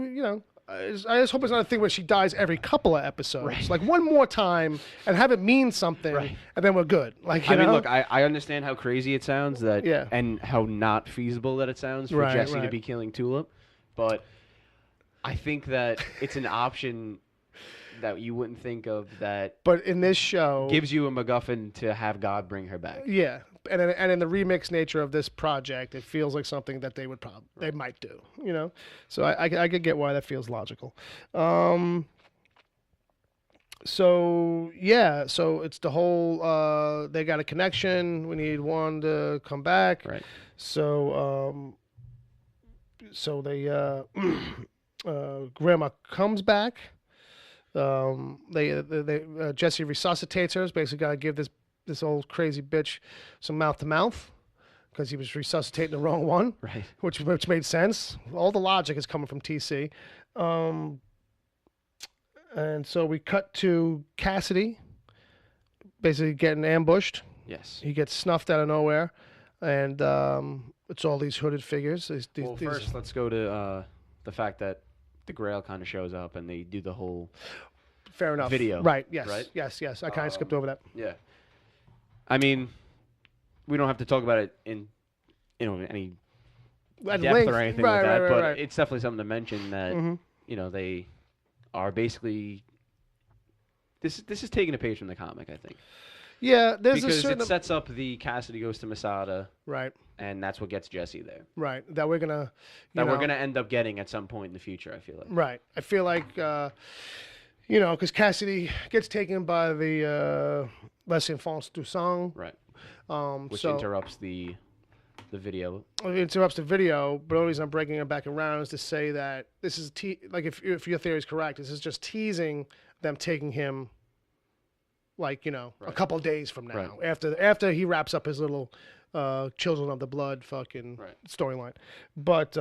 I just hope it's not a thing where she dies every couple of episodes. Right. Like one more time and have it mean something, Right. and then we're good. Like I mean, look, I understand how crazy it sounds Yeah. and how not feasible that it sounds for Right, Jesse to right. be killing Tulip, but I think that it's an option that you wouldn't think of that But in this show, gives you a MacGuffin to have God bring her back. yeah, and in the remix nature of this project, it feels like something that they would they might do. So I could get why that feels logical. So it's the whole they got a connection. We need one to come back. Right. So they Grandma comes back. Jesse resuscitates her. Basically, got to give this old crazy bitch some mouth to mouth because he was resuscitating the wrong one. Right. Which made sense. All the logic is coming from TC. And so we cut to Cassidy, basically getting ambushed. Yes. He gets snuffed out of nowhere. and it's all these hooded figures. Well, first, let's go to the fact that the Grail kind of shows up and they do the whole fair enough video. Right? Yes. Right? Yes. I kind of skipped over that. Yeah. I mean, we don't have to talk about it in any At depth length. or anything Right, like that, right, but right. it's definitely something to mention that Mhm. They are basically this is taking a page from the comic, I think. Yeah, there's because a certain it sets up the Cassidy goes to Masada, right, and that's what gets Jesse there. right. That we're gonna That we're gonna end up getting at some point in the future. I feel like. Right. I feel like because Cassidy gets taken by the Les Enfants du Sang. Right. Which so interrupts the video. it interrupts the video, but the only reason I'm breaking it back around is to say that this is if your theory is correct, this is just teasing them taking him a couple days from now, after he wraps up his little Children of the Blood fucking storyline. But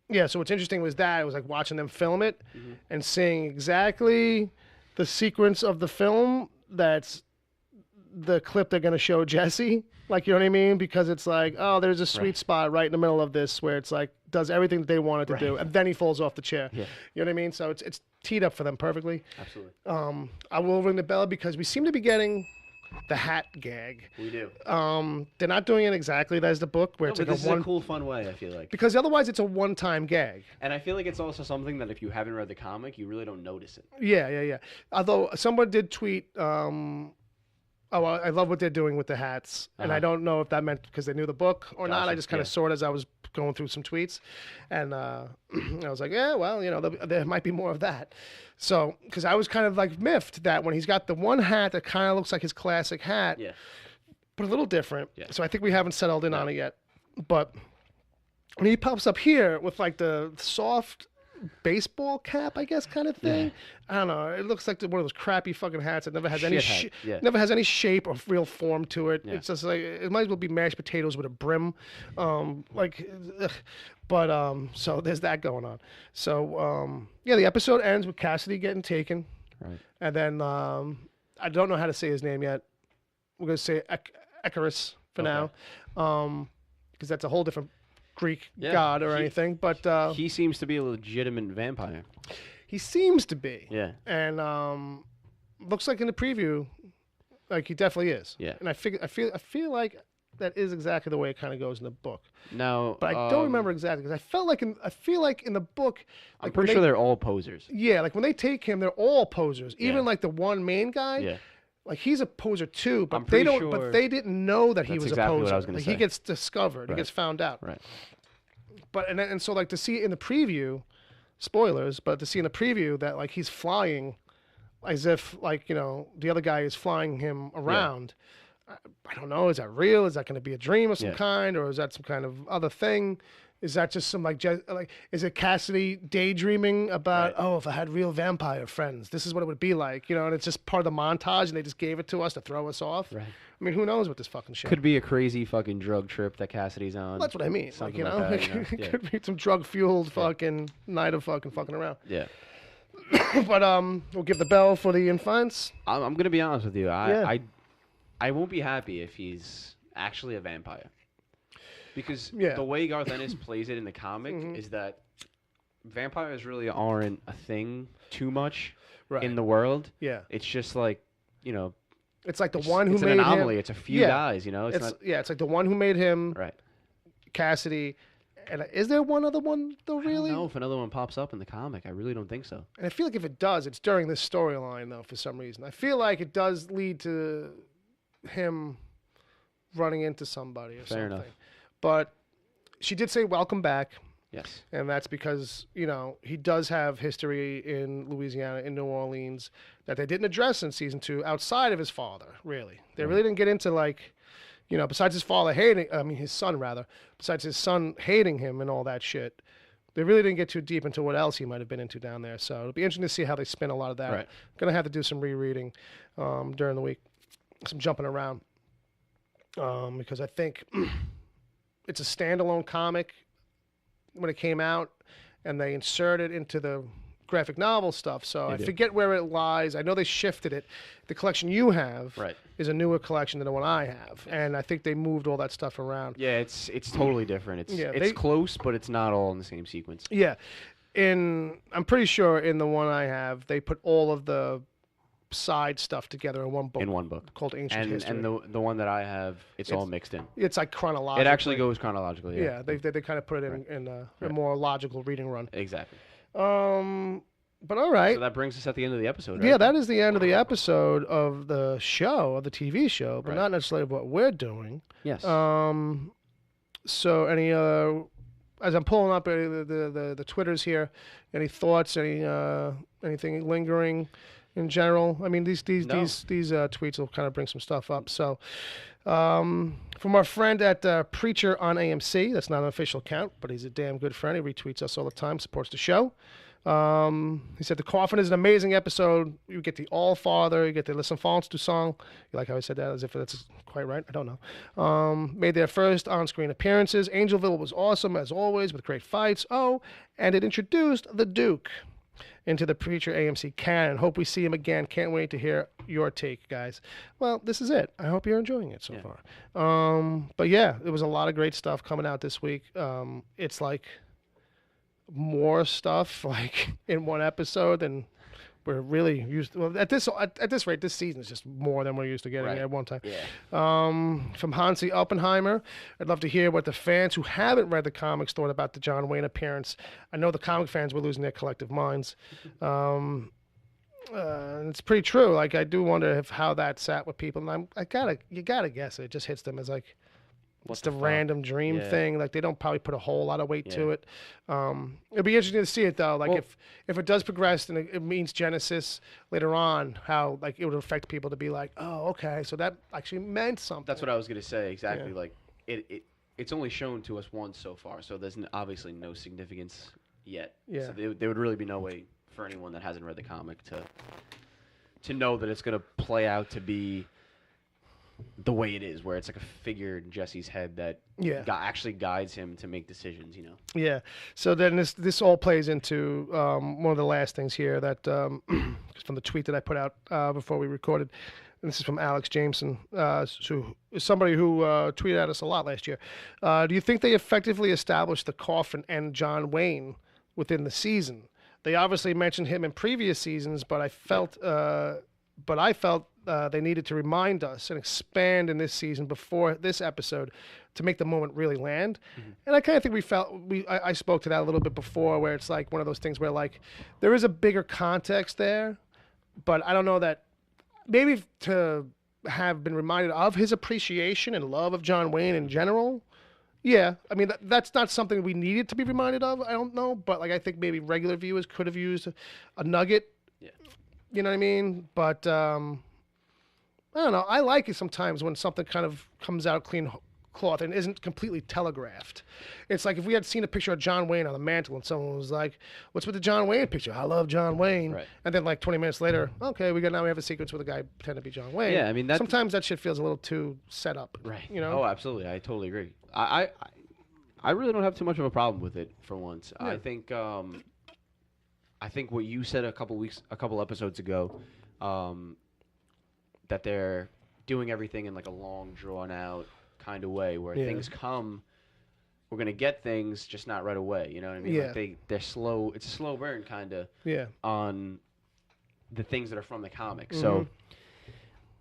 yeah, so what's interesting was that it was like watching them film it and seeing exactly the sequence of the film that's the clip they're going to show Jesse. Like, you know what I mean? Because it's like, oh, there's a sweet spot right in the middle of this where it's like, does everything that they wanted to do, and then he falls off the chair. Yeah. You know what I mean? So it's teed up for them perfectly. Absolutely. I will ring the bell because we seem to be getting the hat gag. We do. They're not doing it exactly as the book, where it's like this is a cool, fun way, I feel like. Because otherwise it's a one-time gag. And I feel like it's also something that if you haven't read the comic, you really don't notice it. Yeah. Although someone did tweet, I love what they're doing with the hats. And I don't know if that meant because they knew the book or not. I just kind of saw it as I was going through some tweets. And I was like, yeah, well, there might be more of that. So, because I was kind of like miffed that when he's got the one hat that kind of looks like his classic hat, but a little different. Yeah. So I think we haven't settled in on it yet. But when he pops up here with like the soft baseball cap, I guess, kind of thing. I don't know. It looks like one of those crappy fucking hats that never has never has any shape or real form to it. It's just like it might as well be mashed potatoes with a brim. So there's that going on. So the episode ends with Cassidy getting taken, right? And then I don't know how to say his name yet. We're gonna say Icarus for now, because that's a whole different Greek god or anything, but he seems to be a legitimate vampire. He seems to be. Yeah. And looks like in the preview, like he definitely is. Yeah. And I feel like that is exactly the way it kind of goes in the book. No, but I don't remember exactly because I feel like in the book, I'm pretty sure they're all posers. Yeah, like when they take him, they're all posers. Even like the one main guy. Yeah. Like he's a poser too, but they don't. But they didn't know that he was exactly a poser. What I was gonna say. He gets discovered. He gets found out. Right. But and so like to see in the preview, spoilers. But to see in the preview that like he's flying, as if like the other guy is flying him around. Yeah. I don't know. Is that real? Is that going to be a dream of some kind, or is that some kind of other thing? Is that just some is it Cassidy daydreaming about, if I had real vampire friends, this is what it would be like, and it's just part of the montage and they just gave it to us to throw us off. Right. I mean, who knows what this fucking shit. Could be a crazy fucking drug trip that Cassidy's on. Well, that's what I mean. Something like that, it could be some drug-fueled fucking night of fucking around. Yeah. But we'll give the bell for the infants. I'm going to be honest with you. I won't be happy if he's actually a vampire. Because the way Garth Ennis plays it in the comic is that vampires really aren't a thing too much in the world. Yeah. It's just like, it's like the one who made him. It's an anomaly. It's a few guys, It's not, it's like the one who made him. Right. Cassidy. And is there one other one, though, really? I don't know if another one pops up in the comic. I really don't think so. And I feel like if it does, it's during this storyline, though, for some reason. I feel like it does lead to him running into somebody or something. Enough. But she did say welcome back. Yes. And that's because, he does have history in Louisiana, in New Orleans, that they didn't address in season 2 outside of his father, really. They really didn't get into, besides his father his son, rather, besides his son hating him and all that shit, they really didn't get too deep into what else he might have been into down there. So it'll be interesting to see how they spin a lot of that. Right. Going to have to do some rereading during the week, some jumping around, because I think... It's a standalone comic when it came out, and they inserted into the graphic novel stuff. So I do. forget where it lies. I know they shifted it. The collection you have Right. is a newer collection than the one I have, and I think they moved all that stuff around. Yeah, it's totally different. It's Yeah, it's close, but it's not all in the same sequence. Yeah, I'm pretty sure in the one I have, they put all of the side stuff together in one book. In one book. Called Ancient History. And the one that I have, it's all mixed in. It's like chronological. It actually goes chronologically. Yeah, they kind of put it in a more logical reading run. Exactly. But all right. So that brings us at the end of the episode, right? Yeah, that is the end of the episode of the show, of the TV show, but not necessarily what we're doing. Yes. So any as I'm pulling up the Twitters here, any thoughts, anything lingering in general? I mean, these tweets will kind of bring some stuff up. So, from our friend at Preacher on AMC, that's not an official account, but he's a damn good friend. He retweets us all the time, supports the show. He said the Coffin is an amazing episode. You get the All Father, you get the Les Enfants du Sang. You like how I said that, as if that's quite right? I don't know. Made their first on-screen appearances. Angelville was awesome as always with great fights. Oh, and it introduced the Duke into the Preacher AMC canon. Hope we see him again. Can't wait to hear your take, guys. Well, this is it. I hope you're enjoying it so far. But yeah, there was a lot of great stuff coming out this week. It's like more stuff like in one episode than we're really used to. Well, at this rate, this season is just more than we're used to getting at one time. Yeah. From Hansi Oppenheimer, I'd love to hear what the fans who haven't read the comics thought about the John Wayne appearance. I know the comic fans were losing their collective minds. It's pretty true. Like, I do wonder how that sat with people, and you gotta guess it just hits them as like, what's the random dream thing? Like, they don't probably put a whole lot of weight to it. It'd be interesting to see it though. Like, if it does progress and it means Genesis later on, how like it would affect people to be like, oh, okay, so that actually meant something. That's what I was gonna say. Exactly. Yeah. Like it's only shown to us once so far, so there's obviously no significance yet. Yeah. So there would really be no way for anyone that hasn't read the comic to know that it's gonna play out to be the way it is, where it's like a figure in Jesse's head that actually guides him to make decisions, you know? Yeah. So then this all plays into one of the last things here that from the tweet that I put out before we recorded. And this is from Alex Jameson, who is somebody who tweeted at us a lot last year. Do you think they effectively established the Coffin and John Wayne within the season? They obviously mentioned him in previous seasons, but I felt they needed to remind us and expand in this season before this episode to make the moment really land. Mm-hmm. And I kind of think I spoke to that a little bit before, where it's like one of those things where like there is a bigger context there, but I don't know that maybe to have been reminded of his appreciation and love of John Wayne in general. Yeah, I mean, that's not something we needed to be reminded of. I don't know, but like I think maybe regular viewers could have used a nugget. Yeah. You know what I mean? But I don't know. I like it sometimes when something kind of comes out clean cloth and isn't completely telegraphed. It's like if we had seen a picture of John Wayne on the mantle and someone was like, what's with the John Wayne picture? I love John Wayne. Right. And then like 20 minutes later, okay, now we have a sequence with a guy pretending to be John Wayne. Yeah, I mean, sometimes that shit feels a little too set up. Right. You know? Oh, absolutely. I totally agree. I really don't have too much of a problem with it for once. Yeah. I think what you said a couple episodes ago, that they're doing everything in like a long, drawn out kind of way, where things come, we're gonna get things, just not right away. You know what I mean? Yeah. Like they're slow. It's a slow burn kind of. Yeah. On the things that are from the comic. Mm-hmm. So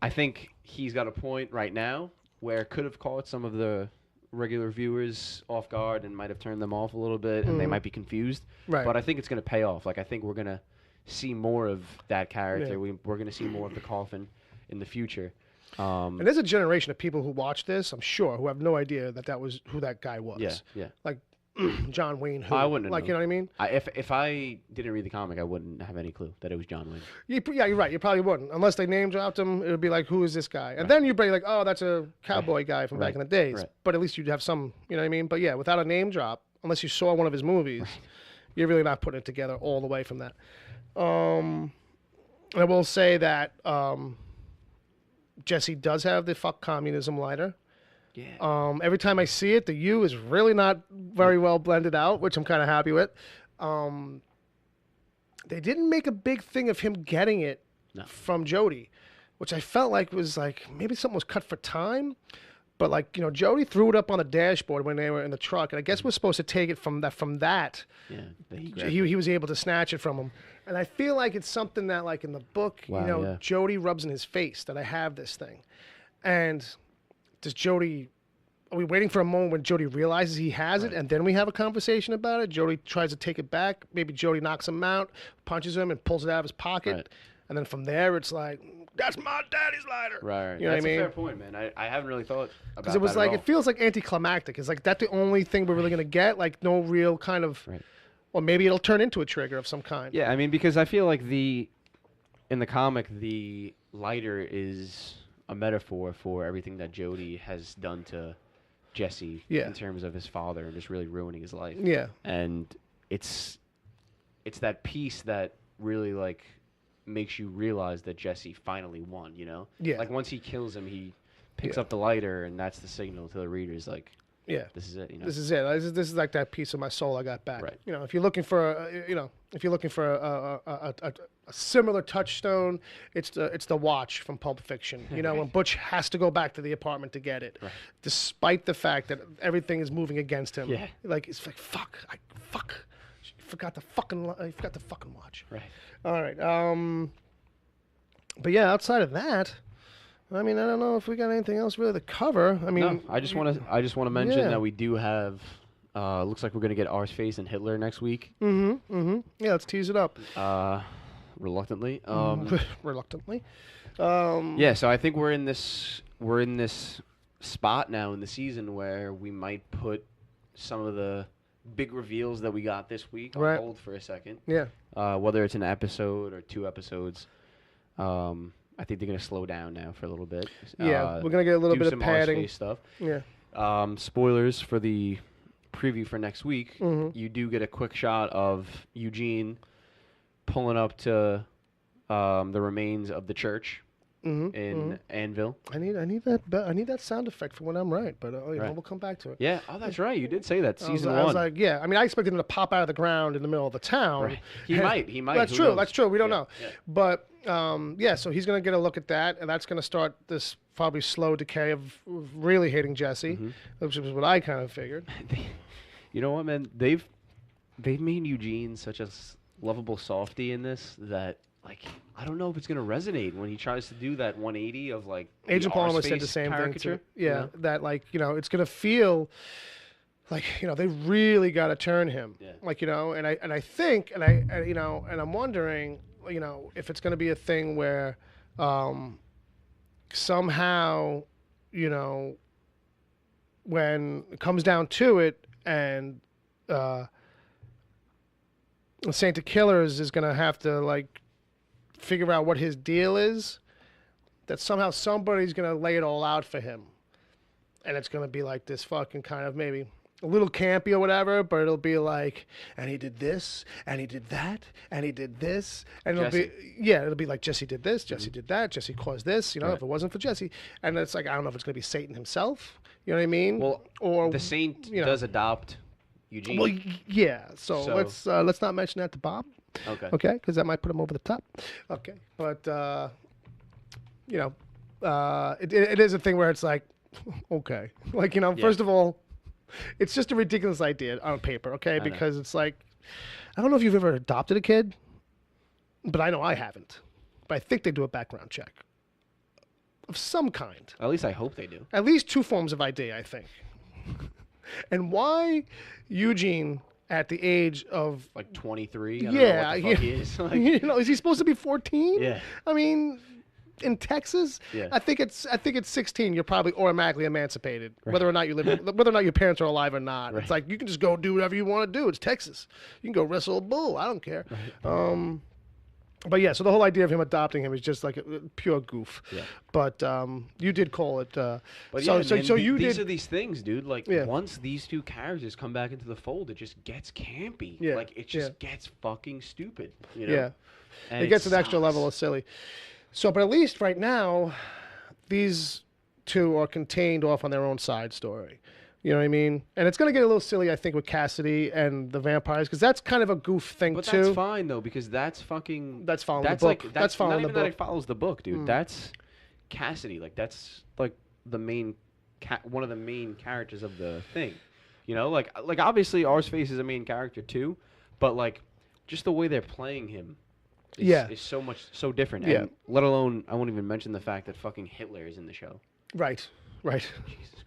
I think he's got a point right now where it could have caught some of the regular viewers off guard and might have turned them off a little bit, and they might be confused. Right. But I think it's going to pay off. Like, I think we're going to see more of that character. Yeah. We're going to see more of the Coffin in the future. And there's a generation of people who watch this, I'm sure, who have no idea that was who that guy was. Yeah, yeah. Like John Wayne. Who? I wouldn't like, know. You know what I mean? If I didn't read the comic, I wouldn't have any clue that it was John Wayne. Yeah, you're right. You probably wouldn't. Unless they name dropped him, it would be like, who is this guy? And then you'd be like, oh, that's a cowboy guy from back in the days. Right. But at least you'd have some, you know what I mean? But yeah, without a name drop, unless you saw one of his movies, you're really not putting it together all the way from that. And I will say that Jesse does have the fuck communism lighter. Yeah. Every time I see it, the U is really not very well blended out, which I'm kind of happy with. they didn't make a big thing of him getting it from Jody, which I felt like was like maybe something was cut for time. But like, you know, Jody threw it up on the dashboard when they were in the truck, and I guess we're supposed to take it from that. Yeah, he was able to snatch it from him. And I feel like it's something that, like in the book, Jody rubs in his face that I have this thing. And are we waiting for a moment when Jody realizes he has it, and then we have a conversation about it? Jody tries to take it back. Maybe Jody knocks him out, punches him, and pulls it out of his pocket. Right. And then from there, it's like, that's my daddy's lighter. Right. You know that's what I mean? a fair point, man. I haven't really thought about that. Because it was like, it feels like anticlimactic. Is like that the only thing we're really going to get? Like no real kind of, or maybe it'll turn into a trigger of some kind. Yeah, I mean, because I feel like in the comic, the lighter is a metaphor for everything that Jody has done to Jesse in terms of his father and just really ruining his life. Yeah. And it's that piece that really like makes you realize that Jesse finally won, you know? Yeah. Like once he kills him, he picks up the lighter, and that's the signal to the readers like, this is it, you know? This is it. This is like that piece of my soul I got back. Right. You know, if you're looking for a similar touchstone, it's the watch from Pulp Fiction. You know, when Butch has to go back to the apartment to get it, despite the fact that everything is moving against him. Yeah. Like it's like fuck. I forgot the fucking watch. Right. All right. But yeah, outside of that, I mean, I don't know if we got anything else really to cover. I mean, no, I just want to mention that we do have. Looks like we're gonna get Arseface and Hitler next week. Yeah, let's tease it up. Reluctantly. Reluctantly. Yeah, so I think we're in this spot now in the season where we might put some of the big reveals that we got this week on hold for a second. Yeah. Whether it's an episode or 2 episodes. I think they're going to slow down now for a little bit. Yeah, we're going to get a little bit of padding. Arseface stuff. Yeah. Spoilers for the preview for next week. You do get a quick shot of Eugene pulling up to the remains of the church in Anvil. I need that sound effect for when I'm right, but we'll come back to it. Yeah. Oh, that's right. You did say that season 1. I was like, yeah. I mean, I expected him to pop out of the ground in the middle of the town. Right. He might. That's true. Knows? That's true. We don't know. Yeah. But so he's going to get a look at that, and that's going to start this probably slow decay of really hating Jesse, which is what I kind of figured. You know what, man? They've made Eugene such a lovable softie in this that, like, I don't know if it's going to resonate when he tries to do that 180 of, like, Agent Palmer said the same thing, too. Yeah, you know? That, like, you know, it's going to feel like, you know, they really got to turn him. Yeah. Like, you know, and I think, you know, and I'm wondering, you know, if it's going to be a thing where somehow, you know, when it comes down to it and Saint Killers is going to have to, like, figure out what his deal is, that somehow somebody's going to lay it all out for him. And it's going to be like this fucking kind of maybe a little campy or whatever, but it'll be like, and he did this, and he did that, and he did this. And it'll be like Jesse did this, Jesse did that, Jesse caused this, you know, if it wasn't for Jesse. And it's like, I don't know if it's going to be Satan himself, you know what I mean? Well, or the Saint does adopt Eugene. Well, yeah. So let's not mention that to Bob. Okay. Okay, because that might put him over the top. Okay, but you know, it is a thing where it's like, okay, like, you know, first of all, it's just a ridiculous idea on paper. Okay, because it's like, I don't know if you've ever adopted a kid, but I know I haven't. But I think they do a background check of some kind. At least I hope they do. At least 2 forms of ID, I think. And why Eugene at the age of like 23? Yeah, I don't know what the fuck he is. Like, you know, is he supposed to be 14? Yeah. I mean, in Texas, I think it's 16. You're probably automatically emancipated, whether or not you live, whether or not your parents are alive or not. It's like you can just go do whatever you want to do. It's Texas. You can go wrestle a bull. I don't care. But yeah, so the whole idea of him adopting him is just like a pure goof. Yeah. But you did call it. But so these are these things, dude. Like once these 2 characters come back into the fold, it just gets campy. Yeah. Like it just gets fucking stupid. You know? Yeah. And it gets an extra level of silly. So, but at least right now, these 2 are contained off on their own side story. You know what I mean? And it's going to get a little silly, I think, with Cassidy and the vampires, because that's kind of a goof thing, But too. that's fine, though, because that's fucking... That's following the book. That's following not the even that book. it follows the book, dude. That's Cassidy. Like, that's, like, the main... one of the main characters of the thing. You know? Like obviously, Arseface is a main character, too. But, like, just the way they're playing him is so different. Yeah. And let alone, I won't even mention the fact that fucking Hitler is in the show. Right. Jesus Christ.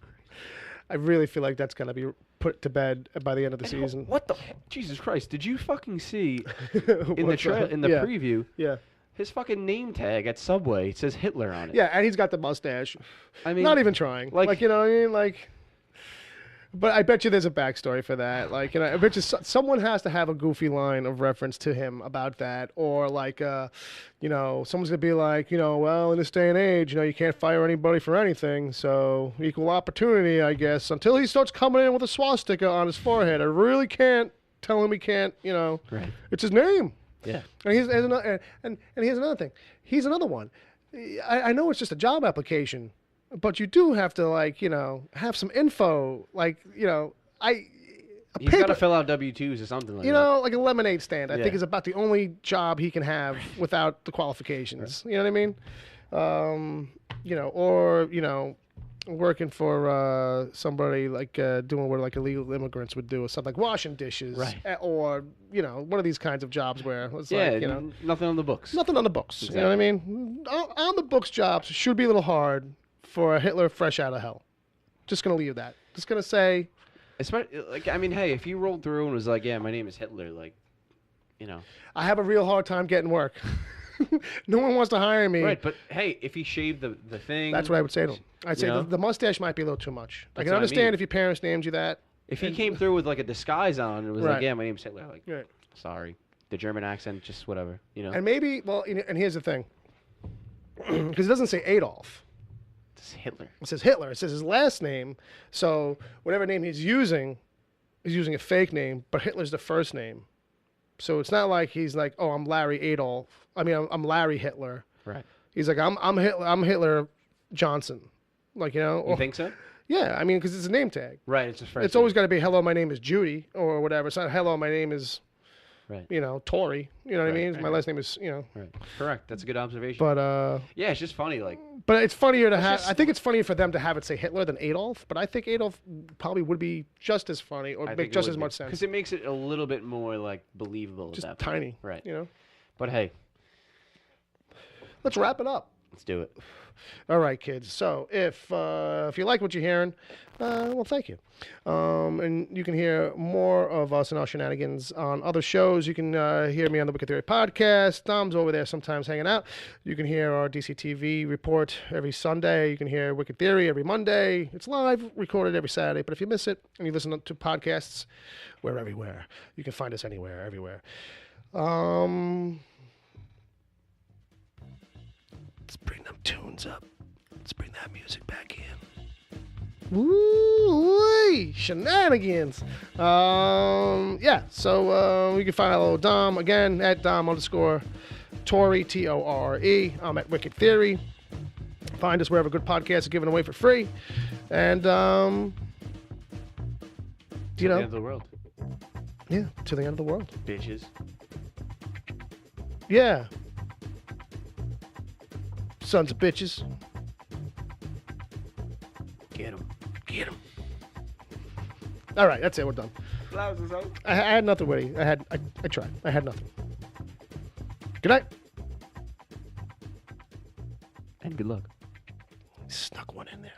I really feel like that's going to be put to bed by the end of the season. What the... Jesus Christ. Did you fucking see in the What's that? preview... Yeah. His fucking name tag at Subway says Hitler on it. Yeah, and he's got the mustache. I mean, not even trying. Like, you know what I mean? Like, but I bet you there's a backstory for that. Like, you know, I bet you someone has to have a goofy line of reference to him about that, or like, you know, someone's gonna be like, you know, well, in this day and age, you know, you can't fire anybody for anything, so equal opportunity, I guess. Until he starts coming in with a swastika on his forehead, I really can't tell him he can't. You know, right? It's his name. Yeah. And here's another, and here's another thing. He's another one. I know it's just a job application, but you do have to, like, you know, have some info. Like, you know, He's got to fill out W-2s or something like that. You know, like a lemonade stand. I Yeah. think is about the only job he can have without the qualifications. You know what I mean? You know, or, you know, working for somebody like doing what like illegal immigrants would do, or something like washing dishes, Right. Or, you know, one of these kinds of jobs where it's Yeah, like, you know, nothing on the books. nothing on the books. Exactly. You know what I mean? On the books jobs should be a little hard for a Hitler fresh out of hell. Just gonna leave that. Just gonna say, Like, I mean, hey, if he rolled through and was like, yeah, my name is Hitler, like, you know. I have a real hard time getting work. No one wants to hire me. Right, but hey, if he shaved the thing. That's what I would say to him. I'd say know? the mustache might be a little too much. I That's can what I understand mean. if your parents named you that. If he came through with like a disguise on and was Right. like, yeah, my name's Hitler, like, Right. sorry. The German accent, just whatever, you know. And maybe, well, and here's the thing. Because it doesn't say Adolf. It's Hitler. It says Hitler. It says his last name. So whatever name he's using a fake name, but Hitler's the first name. So it's not like he's like, oh, I'm Larry Adolf. I mean, I'm Larry Hitler. Right. He's like, I'm Hitler. I'm Hitler Johnson. Like, you know. You think so? Yeah, I mean, because it's a name tag. Right, it's his first It's always got to be, hello, my name is Judy, or whatever. It's not, hello, my name is, Right. you know, Tori. You know what I Right, mean? right, My right. last name is, you know. Right. Correct. That's a good observation. But yeah, it's just funny, like. it's funnier to have. just- I think it's funnier for them to have it say Hitler than Adolf. But I think Adolf probably would be just as funny, or make just as much sense. Because it makes it a little bit more like believable. Just at that point. tiny, Right. You know. But hey, Let's wrap it up. let's do it. All right, kids. So if you like what you're hearing, well, thank you. And you can hear more of us and our shenanigans on other shows. You can hear me on the Wicked Theory podcast. Dom's over there sometimes hanging out. You can hear our DCTV report every Sunday. You can hear Wicked Theory every Monday. It's live, recorded every Saturday. But if you miss it and you listen to podcasts, we're everywhere. You can find us anywhere, everywhere. Let's bring them tunes up. Let's bring that music back in. Woo! Shenanigans. Yeah, so you can follow Dom again at Dom_Tori, Tore. I'm at Wicked Theory. Find us wherever good podcasts are given away for free. And, you The know, end of the world, yeah, to the end of the world. bitches. Yeah. Sons of bitches. Get him. Get them. All right, that's it. We're done. I had nothing, Woody. I tried. I had nothing. Good night. And good luck. Snuck one in there.